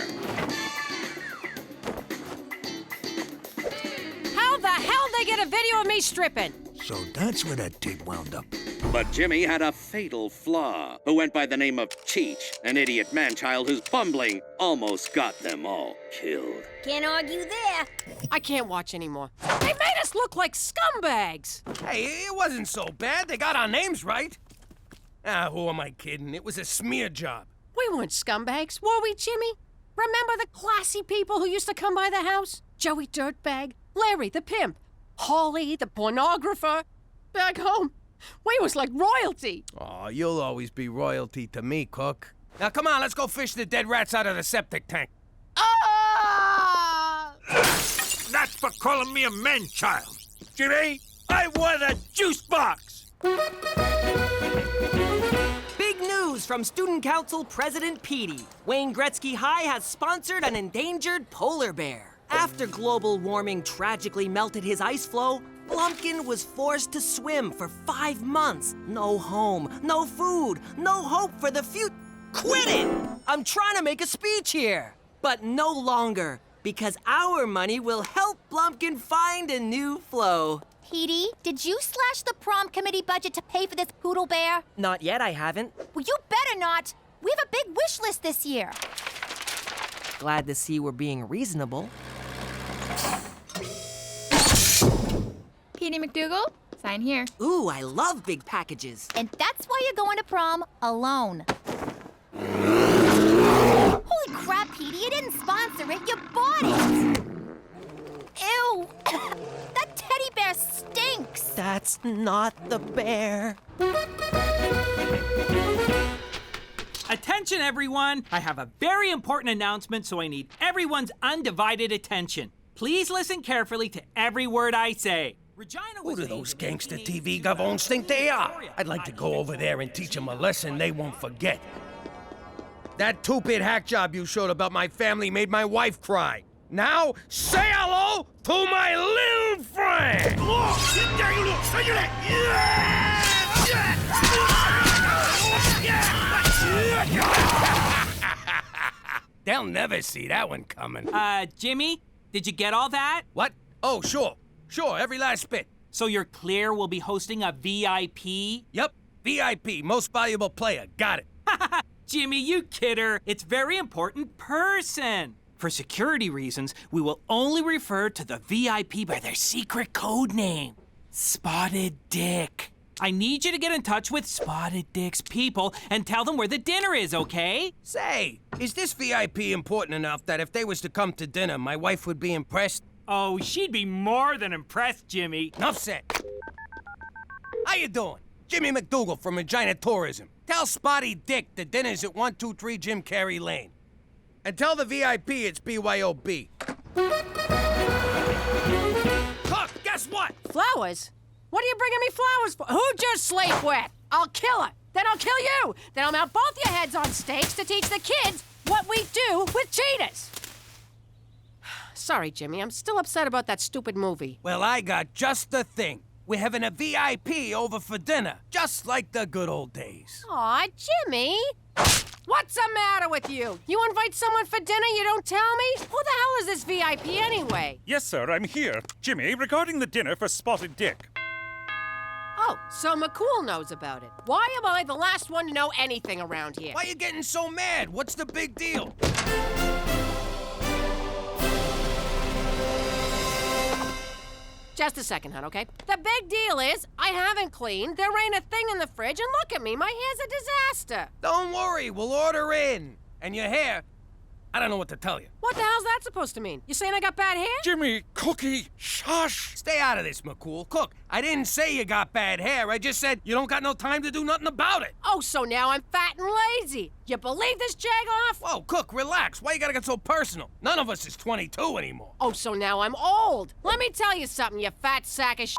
Speaker 6: How the hell they get a video of me stripping?
Speaker 10: So that's where that tape wound up.
Speaker 19: But Jimmy had a fatal flaw, who went by the name of Cheech, an idiot man-child whose bumbling almost got them all killed.
Speaker 9: Can't argue there.
Speaker 6: I can't watch anymore. They made us look like scumbags.
Speaker 1: Hey, it wasn't so bad. They got our names right. Ah, who am I kidding? It was a smear job.
Speaker 6: We weren't scumbags, were we, Jimmy? Remember the classy people who used to come by the house? Joey Dirtbag, Larry the pimp, Holly the pornographer. Back home, we was like royalty.
Speaker 1: Oh, you'll always be royalty to me, Cook. Now come on, let's go fish the dead rats out of the septic tank.
Speaker 6: Ah!
Speaker 4: That's for calling me a man-child. Jimmy, I want a juice box.
Speaker 2: Big news from Student Council President Petey. Wayne Gretzky High has sponsored an endangered polar bear. After global warming tragically melted his ice floe, Blumpkin was forced to swim for 5 months. No home, no food, no hope for the future. Quit it! I'm trying to make a speech here. But no longer, because our money will help Blumpkin find a new flow.
Speaker 13: Petey, did you slash the prom committee budget to pay for this poodle bear?
Speaker 2: Not yet, I haven't.
Speaker 13: Well, you better not. We have a big wish list this year.
Speaker 2: Glad to see we're being reasonable.
Speaker 20: Petey McDougal, sign here.
Speaker 2: Ooh, I love big packages.
Speaker 13: And that's why you're going to prom alone. Holy crap, Petey, you didn't sponsor it, you bought it! Ew! That teddy bear stinks!
Speaker 2: That's not the bear.
Speaker 21: Attention, everyone! I have a very important announcement, so I need everyone's undivided attention. Please listen carefully to every word I say.
Speaker 1: Who do those gangster TV gavons think they are? I'd like to go over there and teach them a lesson they won't forget. That two-bit hack job you showed about my family made my wife cry. Now, say hello to my little friend! They'll never see that one coming.
Speaker 21: Jimmy, did you get all that?
Speaker 1: What? Oh, sure. Sure, every last bit.
Speaker 21: So you're clear we'll be hosting a VIP?
Speaker 1: Yep, VIP, most valuable player. Got it.
Speaker 21: Jimmy, you kidder. It's very important person. For security reasons, we will only refer to the VIP by their secret code name. Spotted Dick. I need you to get in touch with Spotted Dick's people and tell them where the dinner is, okay?
Speaker 1: Say, is this VIP important enough that if they was to come to dinner, my wife would be impressed?
Speaker 21: Oh, she'd be more than impressed, Jimmy.
Speaker 1: Enough said. How you doing? Jimmy McDougal from Regina Tourism. Tell Spotty Dick the dinner's at 123 Jim Carrey Lane. And tell the VIP it's BYOB. Cook, guess what?
Speaker 6: Flowers? What are you bringing me flowers for? Who'd you sleep with? I'll kill her. Then I'll kill you. Then I'll mount both your heads on stakes to teach the kids what we do with cheetahs. Sorry, Jimmy. I'm still upset about that stupid movie.
Speaker 1: Well, I got just the thing. We're having a VIP over for dinner, just like the good old days.
Speaker 6: Aw, Jimmy. What's the matter with you? You invite someone for dinner, you don't tell me? Who the hell is this VIP anyway?
Speaker 8: Yes, sir, I'm here. Jimmy, regarding the dinner for Spotted Dick.
Speaker 6: Oh, so McCool knows about it. Why am I the last one to know anything around here?
Speaker 1: Why are you getting so mad? What's the big deal?
Speaker 6: Just a second, hon, okay? The big deal is, I haven't cleaned, there ain't a thing in the fridge, and look at me, my hair's a disaster.
Speaker 1: Don't worry, we'll order in. And your hair, I don't know what to tell you.
Speaker 6: What the hell's that supposed to mean? You saying I got bad hair?
Speaker 8: Jimmy, Cookie, shush!
Speaker 1: Stay out of this, McCool. Cook, I didn't say you got bad hair. I just said you don't got no time to do nothing about it.
Speaker 6: Oh, so now I'm fat and lazy. You believe this jag-off?
Speaker 1: Whoa, Cook, relax. Why you gotta get so personal? None of us is 22 anymore.
Speaker 6: Oh, so now I'm old. Let me tell you something, you fat sack of shit.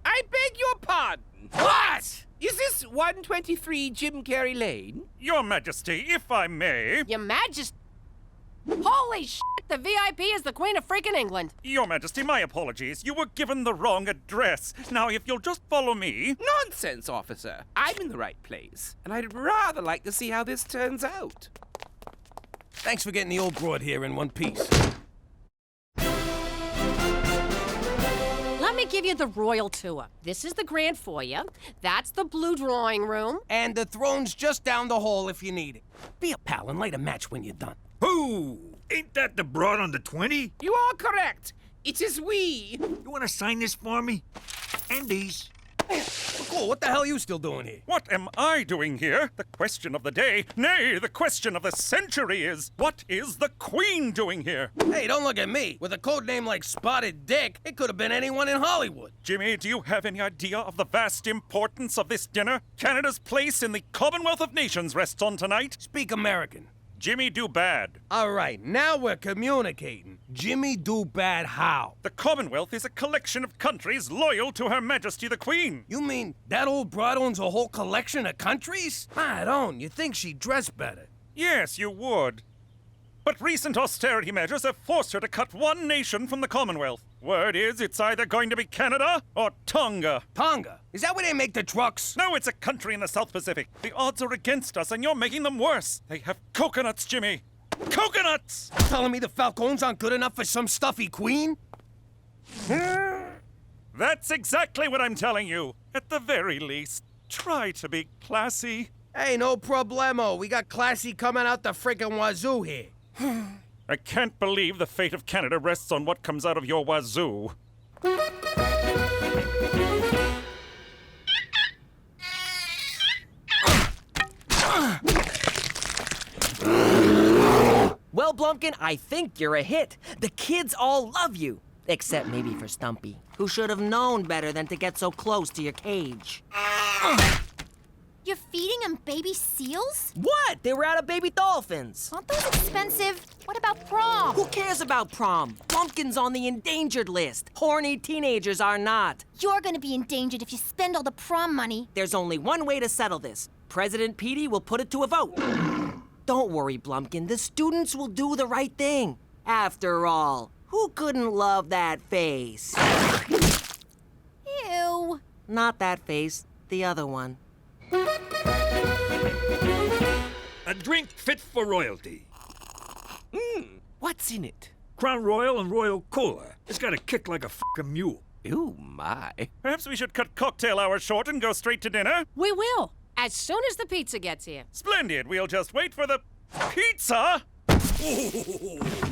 Speaker 20: I beg your pardon.
Speaker 1: What?
Speaker 20: Is this 123 Jim Carrey Lane?
Speaker 8: Your Majesty, if I may...
Speaker 6: Your Majesty... Holy shit! The VIP is the Queen of freaking England.
Speaker 8: Your Majesty, my apologies. You were given the wrong address. Now, if you'll just follow me...
Speaker 20: Nonsense, officer. I'm in the right place, and I'd rather like to see how this turns out.
Speaker 1: Thanks for getting the old broad here in one piece.
Speaker 6: Let me give you the royal tour. This is the grand foyer. That's the blue drawing room.
Speaker 1: And the throne's just down the hall if you need it. Be a pal and light a match when you're done.
Speaker 4: Who? Ain't that the broad on the 20?
Speaker 20: You are correct. It is we.
Speaker 4: You want to sign this for me? And these.
Speaker 1: Cool, what the hell are you still doing here?
Speaker 8: What am I doing here? The question of the day, nay, the question of the century is, what is the Queen doing here?
Speaker 1: Hey, don't look at me. With a code name like Spotted Dick, it could have been anyone in Hollywood.
Speaker 8: Jimmy, do you have any idea of the vast importance of this dinner? Canada's place in the Commonwealth of Nations rests on tonight.
Speaker 1: Speak American.
Speaker 8: Jimmy do bad.
Speaker 1: All right, now we're communicating. Jimmy do bad how?
Speaker 8: The Commonwealth is a collection of countries loyal to Her Majesty the Queen.
Speaker 1: You mean that old broad owns a whole collection of countries? I don't. You'd think she'd dress better.
Speaker 8: Yes, you would. But recent austerity measures have forced her to cut one nation from the Commonwealth. Word is it's either going to be Canada or Tonga.
Speaker 1: Tonga? Is that where they make the trucks?
Speaker 8: No, it's a country in the South Pacific. The odds are against us, and you're making them worse. They have coconuts, Jimmy. Coconuts!
Speaker 1: Telling me the Falcons aren't good enough for some stuffy queen?
Speaker 8: That's exactly what I'm telling you. At the very least, try to be classy.
Speaker 1: Hey, no problemo. We got classy coming out the friggin' wazoo here.
Speaker 8: I can't believe the fate of Canada rests on what comes out of your wazoo.
Speaker 2: Well, Blumpkin, I think you're a hit. The kids all love you. Except maybe for Stumpy, who should have known better than to get so close to your cage.
Speaker 13: You're feeding them baby seals?
Speaker 2: What? They were out of baby dolphins.
Speaker 13: Aren't those expensive? What about prom?
Speaker 2: Who cares about prom? Blumpkin's on the endangered list. Horny teenagers are not.
Speaker 13: You're gonna be endangered if you spend all the prom money.
Speaker 2: There's only one way to settle this. President Petey will put it to a vote. Don't worry, Blumpkin. The students will do the right thing. After all, who couldn't love that face?
Speaker 13: Ew.
Speaker 2: Not that face, the other one.
Speaker 4: A drink fit for royalty.
Speaker 20: What's in it?
Speaker 4: Crown Royal and Royal Cola. It's got a kick like a fucking mule.
Speaker 20: Ooh, my.
Speaker 8: Perhaps we should cut cocktail hour short and go straight to dinner?
Speaker 6: We will, as soon as the pizza gets here.
Speaker 8: Splendid. We'll just wait for the pizza.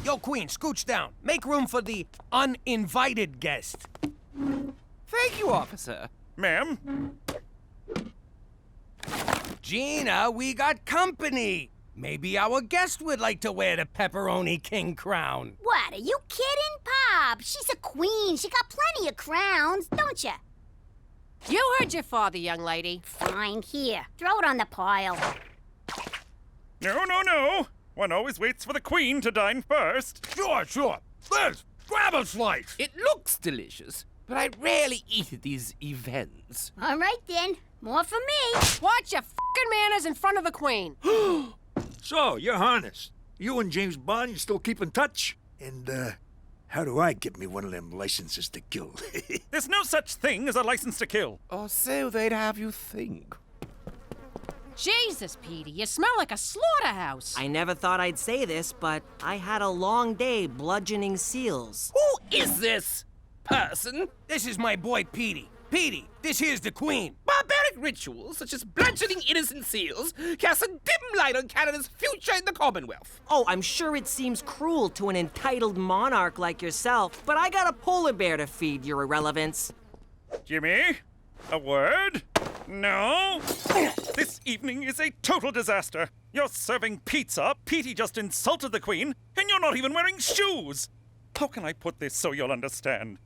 Speaker 1: Yo, Queen, scooch down. Make room for the uninvited guest.
Speaker 20: Thank you, officer.
Speaker 8: Ma'am?
Speaker 1: Gina, we got company. Maybe our guest would like to wear the pepperoni king crown.
Speaker 9: What, are you kidding, Pop? She's a queen. She got plenty of crowns, don't you?
Speaker 6: You heard your father, young lady.
Speaker 9: Fine, here. Throw it on the pile.
Speaker 8: No, no, no. One always waits for the queen to dine first.
Speaker 1: Sure. Liz, grab a slice.
Speaker 20: It looks delicious, but I rarely eat at these events.
Speaker 9: All right, then. More for me.
Speaker 6: Watch your fucking manners in front of the queen.
Speaker 10: So, you're harnessed. You and James Bond still keep in touch? And, how do I get me one of them licenses to kill?
Speaker 8: There's no such thing as a license to kill.
Speaker 20: Or so they'd have you think.
Speaker 6: Jesus, Petey, you smell like a slaughterhouse.
Speaker 2: I never thought I'd say this, but I had a long day bludgeoning seals.
Speaker 20: Who is this person?
Speaker 1: This is my boy Petey. Petey, this here's the queen.
Speaker 20: Barbaric rituals such as bludgeoning innocent seals cast a dim light on Canada's future in the Commonwealth.
Speaker 2: Oh, I'm sure it seems cruel to an entitled monarch like yourself, but I got a polar bear to feed, your irrelevance.
Speaker 8: Jimmy, a word? No? This evening is a total disaster. You're serving pizza, Petey just insulted the queen, and you're not even wearing shoes. How can I put this so you'll understand?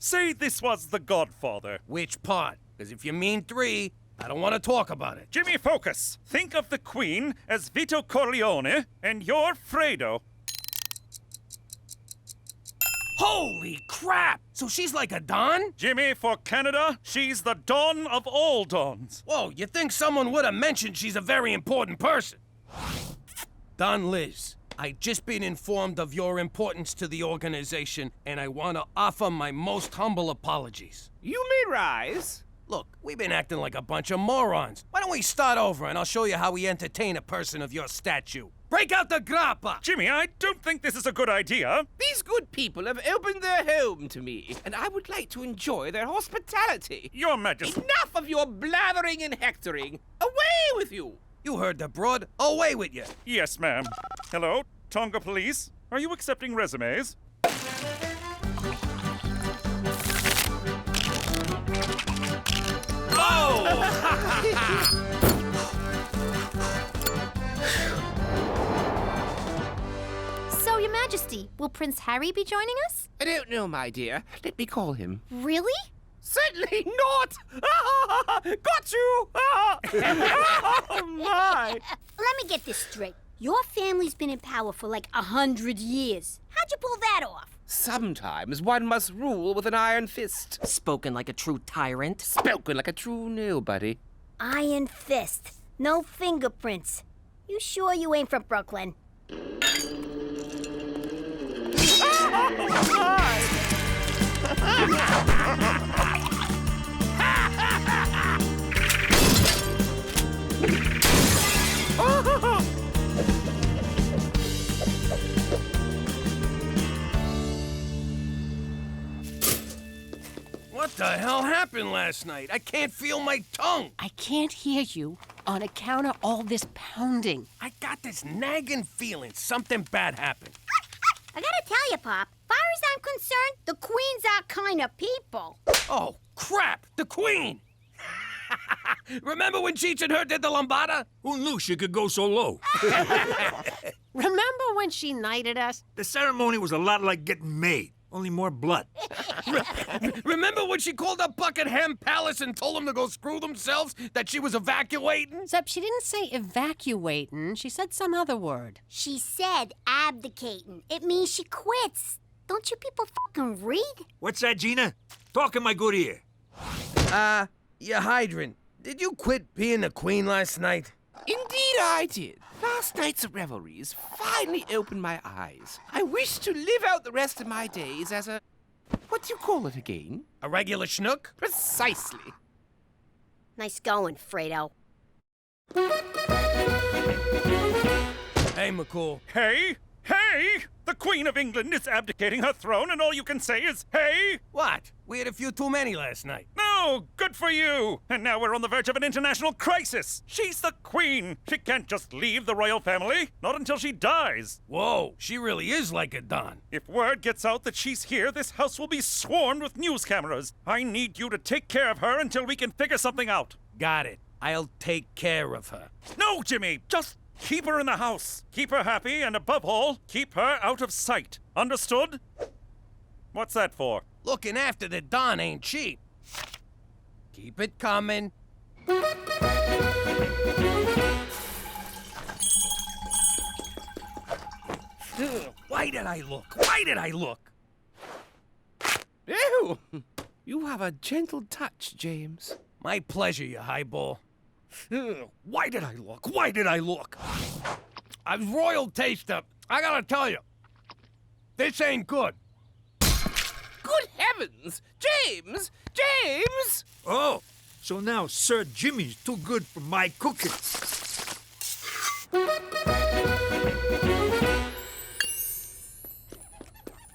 Speaker 8: Say this was The Godfather.
Speaker 1: Which part? Because if you mean 3, I don't want to talk about it.
Speaker 8: Jimmy, focus. Think of the queen as Vito Corleone, and you're Fredo.
Speaker 1: Holy crap! So she's like a Don?
Speaker 8: Jimmy, for Canada, she's the Dawn of all dawns.
Speaker 1: Whoa, you think someone would have mentioned she's a very important person? Don Liz, I just been informed of your importance to the organization, and I want to offer my most humble apologies.
Speaker 20: You may rise.
Speaker 1: Look, we've been acting like a bunch of morons. Why don't we start over and I'll show you how we entertain a person of your stature. Break out the grappa!
Speaker 8: Jimmy, I don't think this is a good idea.
Speaker 20: These good people have opened their home to me, and I would like to enjoy their hospitality.
Speaker 8: Your Majesty.
Speaker 20: Enough of your blathering and hectoring. Away with you!
Speaker 1: You heard the broad. Away with you.
Speaker 8: Yes, ma'am. Hello, Tonga Police. Are you accepting resumes?
Speaker 13: So, Your Majesty, will Prince Harry be joining us?
Speaker 20: I don't know, my dear. Let me call him.
Speaker 13: Really?
Speaker 20: Certainly not! Got you! Oh, my!
Speaker 9: Let me get this straight. Your family's been in power for like 100 years. How'd you pull that off?
Speaker 20: Sometimes one must rule with an iron fist.
Speaker 2: Spoken like a true tyrant.
Speaker 20: Spoken like a true nobody.
Speaker 9: Iron fist. No fingerprints. You sure you ain't from Brooklyn?
Speaker 1: What the hell happened last night? I can't feel my tongue.
Speaker 6: I can't hear you on account of all this pounding.
Speaker 1: I got this nagging feeling something bad happened.
Speaker 9: I gotta tell you, Pop, far as I'm concerned, the queens are kind of people.
Speaker 1: Oh, crap! The queen! Remember when Cheech and her did the lambada?
Speaker 10: Who knew she could go so low?
Speaker 6: Remember when she knighted us?
Speaker 10: The ceremony was a lot like getting made, only more blood.
Speaker 1: Remember when she called up Buckingham Palace and told them to go screw themselves, that she was evacuating?
Speaker 6: Except she didn't say evacuating. She said some other word.
Speaker 9: She said abdicating. It means she quits. Don't you people fucking read?
Speaker 10: What's that, Gina? Talk in my good ear.
Speaker 1: You hydrant. Did you quit being the queen last night?
Speaker 20: Indeed I did. Last night's revelries finally opened my eyes. I wish to live out the rest of my days as a... what do you call it again?
Speaker 1: A regular schnook?
Speaker 20: Precisely.
Speaker 9: Nice going, Fredo.
Speaker 1: Hey, McCool.
Speaker 8: Hey! Hey! The Queen of England is abdicating her throne, and all you can say is, hey!
Speaker 1: What? We had a few too many last night.
Speaker 8: No! Good for you! And now we're on the verge of an international crisis! She's the Queen! She can't just leave the royal family, not until she dies!
Speaker 1: Whoa, she really is like a Don.
Speaker 8: If word gets out that she's here, this house will be swarmed with news cameras. I need you to take care of her until we can figure something out.
Speaker 1: Got it. I'll take care of her.
Speaker 8: No, Jimmy! Just keep her in the house. Keep her happy, and above all, keep her out of sight. Understood? What's that for?
Speaker 1: Looking after the Don ain't cheap. Keep it coming. Ugh, why did I look? Why did I look?
Speaker 20: Ew! You have a gentle touch, James.
Speaker 1: My pleasure, you highball. Ugh, why did I look? Why did I look? I was royal taster. I gotta tell you, this ain't good.
Speaker 20: Good heavens! James! James!
Speaker 10: Oh, so now Sir Jimmy's too good for my cooking.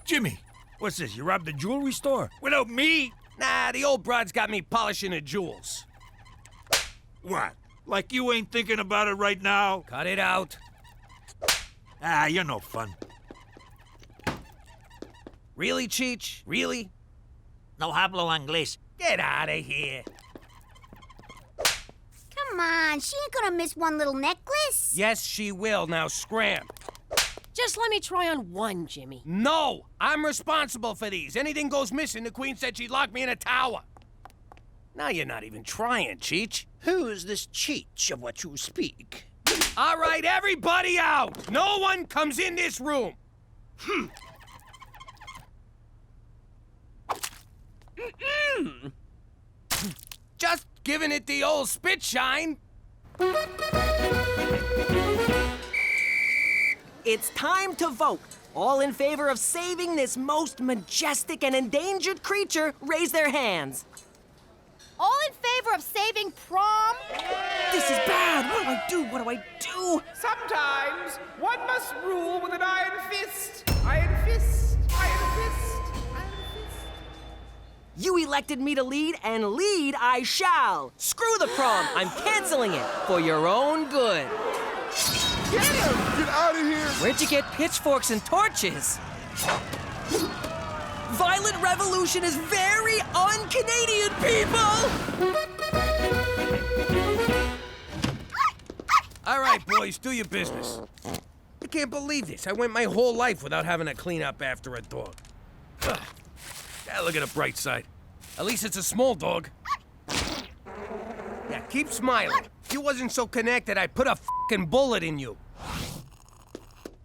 Speaker 10: Jimmy, what's this? You robbed a jewelry store? Without me?
Speaker 1: Nah, the old broad's got me polishing the jewels.
Speaker 10: What? Like you ain't thinking about it right now?
Speaker 1: Cut it out.
Speaker 10: Ah, you're no fun.
Speaker 1: Really, Cheech? Really?
Speaker 4: No hablo inglés.
Speaker 1: Get out of here.
Speaker 9: Come on, she ain't gonna miss one little necklace.
Speaker 1: Yes, she will. Now scram.
Speaker 6: Just let me try on one, Jimmy.
Speaker 1: No! I'm responsible for these. Anything goes missing, the Queen said she'd lock me in a tower. Now you're not even trying, Cheech.
Speaker 4: Who's this Cheech of what you speak?
Speaker 1: All right, everybody out! No one comes in this room! Just giving it the old spit shine.
Speaker 2: It's time to vote. All in favor of saving this most majestic and endangered creature, raise their hands.
Speaker 13: All in favor of saving prom?
Speaker 2: This is bad. What do I do? What do I do?
Speaker 20: Sometimes one must rule with an iron fist. Iron fist. Iron fist. Iron fist.
Speaker 2: You elected me to lead, and lead I shall. Screw the prom. I'm canceling it for your own good.
Speaker 17: Get him! Get out of here!
Speaker 2: Where'd you get pitchforks and torches? Violent revolution is very un-Canadian, people!
Speaker 1: All right, boys, do your business. I can't believe this. I went my whole life without having to clean up after a dog. Ugh. Yeah, look at the bright side. At least it's a small dog. Yeah, keep smiling. If you wasn't so connected, I'd put a fucking bullet in you.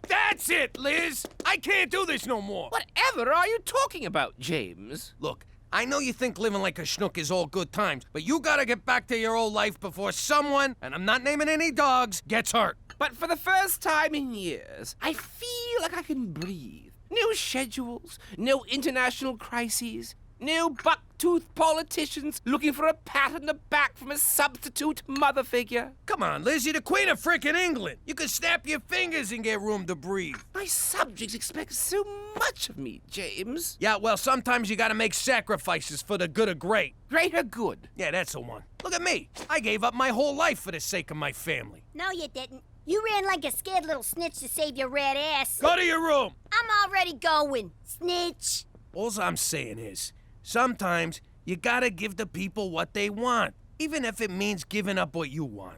Speaker 1: That's it, Liz! I can't do this no more!
Speaker 20: Whatever are you talking about, James?
Speaker 1: Look, I know you think living like a schnook is all good times, but you gotta get back to your old life before someone, and I'm not naming any dogs, gets hurt.
Speaker 20: But for the first time in years, I feel like I can breathe. No schedules, no international crises, no buck-toothed politicians looking for a pat on the back from a substitute mother figure.
Speaker 1: Come on, Liz, you're the Queen of frickin' England. You can snap your fingers and get room to breathe.
Speaker 20: My subjects expect so much of me, James.
Speaker 1: Yeah, well, sometimes you gotta make sacrifices for the good of great.
Speaker 20: Greater good.
Speaker 1: Yeah, that's the one. Look at me. I gave up my whole life for the sake of my family.
Speaker 9: No, you didn't. You ran like a scared little snitch to save your red ass.
Speaker 1: Go to your room.
Speaker 9: I'm already going, snitch.
Speaker 1: All I'm saying is, sometimes you gotta give the people what they want, even if it means giving up what you want.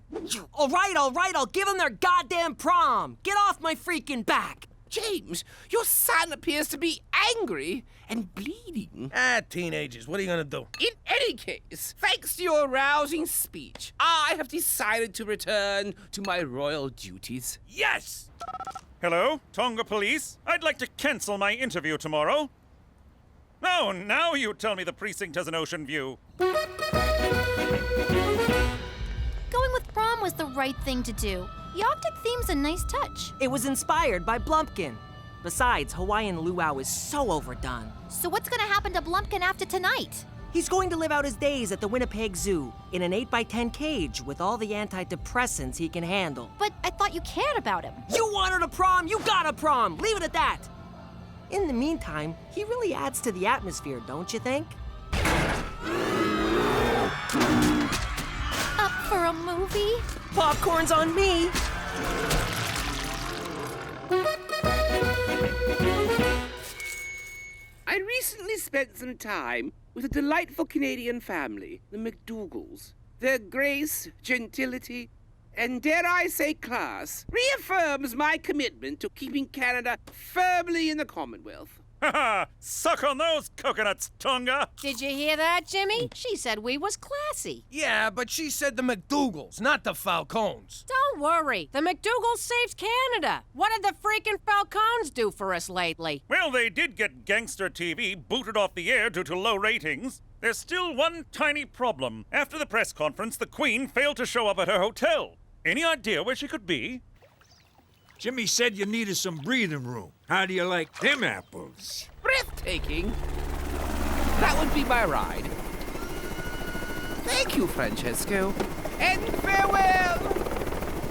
Speaker 2: All right, I'll give them their goddamn prom. Get off my freaking back.
Speaker 20: James, your son appears to be angry and bleeding.
Speaker 1: Ah, teenagers, what are you gonna do?
Speaker 20: In any case, thanks to your rousing speech, I have decided to return to my royal duties.
Speaker 1: Yes!
Speaker 8: Hello, Tonga Police. I'd like to cancel my interview tomorrow. No, now you tell me the precinct has an ocean view.
Speaker 13: Going with prom was the right thing to do. The Arctic theme's a nice touch.
Speaker 2: It was inspired by Blumpkin. Besides, Hawaiian luau is so overdone.
Speaker 13: So what's gonna happen to Blumpkin after tonight?
Speaker 2: He's going to live out his days at the Winnipeg Zoo in an 8x10 cage with all the antidepressants he can handle.
Speaker 13: But I thought you cared about him.
Speaker 2: You wanted a prom, you got a prom. Leave it at that. In the meantime, he really adds to the atmosphere, don't you think?
Speaker 13: Up for a movie?
Speaker 2: Popcorn's on me.
Speaker 20: I recently spent some time with a delightful Canadian family, the McDougalls. Their grace, gentility, and dare I say class reaffirms my commitment to keeping Canada firmly in the Commonwealth.
Speaker 8: Ha ha! Suck on those coconuts, Tonga!
Speaker 6: Did you hear that, Jimmy? She said we was classy.
Speaker 1: Yeah, but she said the McDougalls, not the Falcones.
Speaker 6: Don't worry. The McDougalls saved Canada. What did the freaking Falcones do for us lately?
Speaker 8: Well, they did get Gangster TV booted off the air due to low ratings. There's still one tiny problem. After the press conference, the Queen failed to show up at her hotel. Any idea where she could be?
Speaker 10: Jimmy said you needed some breathing room. How do you like them apples?
Speaker 20: Breathtaking. That would be my ride. Thank you, Francesco. And farewell!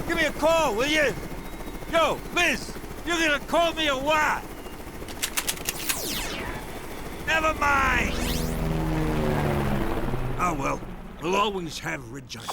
Speaker 4: Give me a call, will you? Yo, Liz, you're gonna call me a what? Never mind. Oh, well, we'll always have Regina.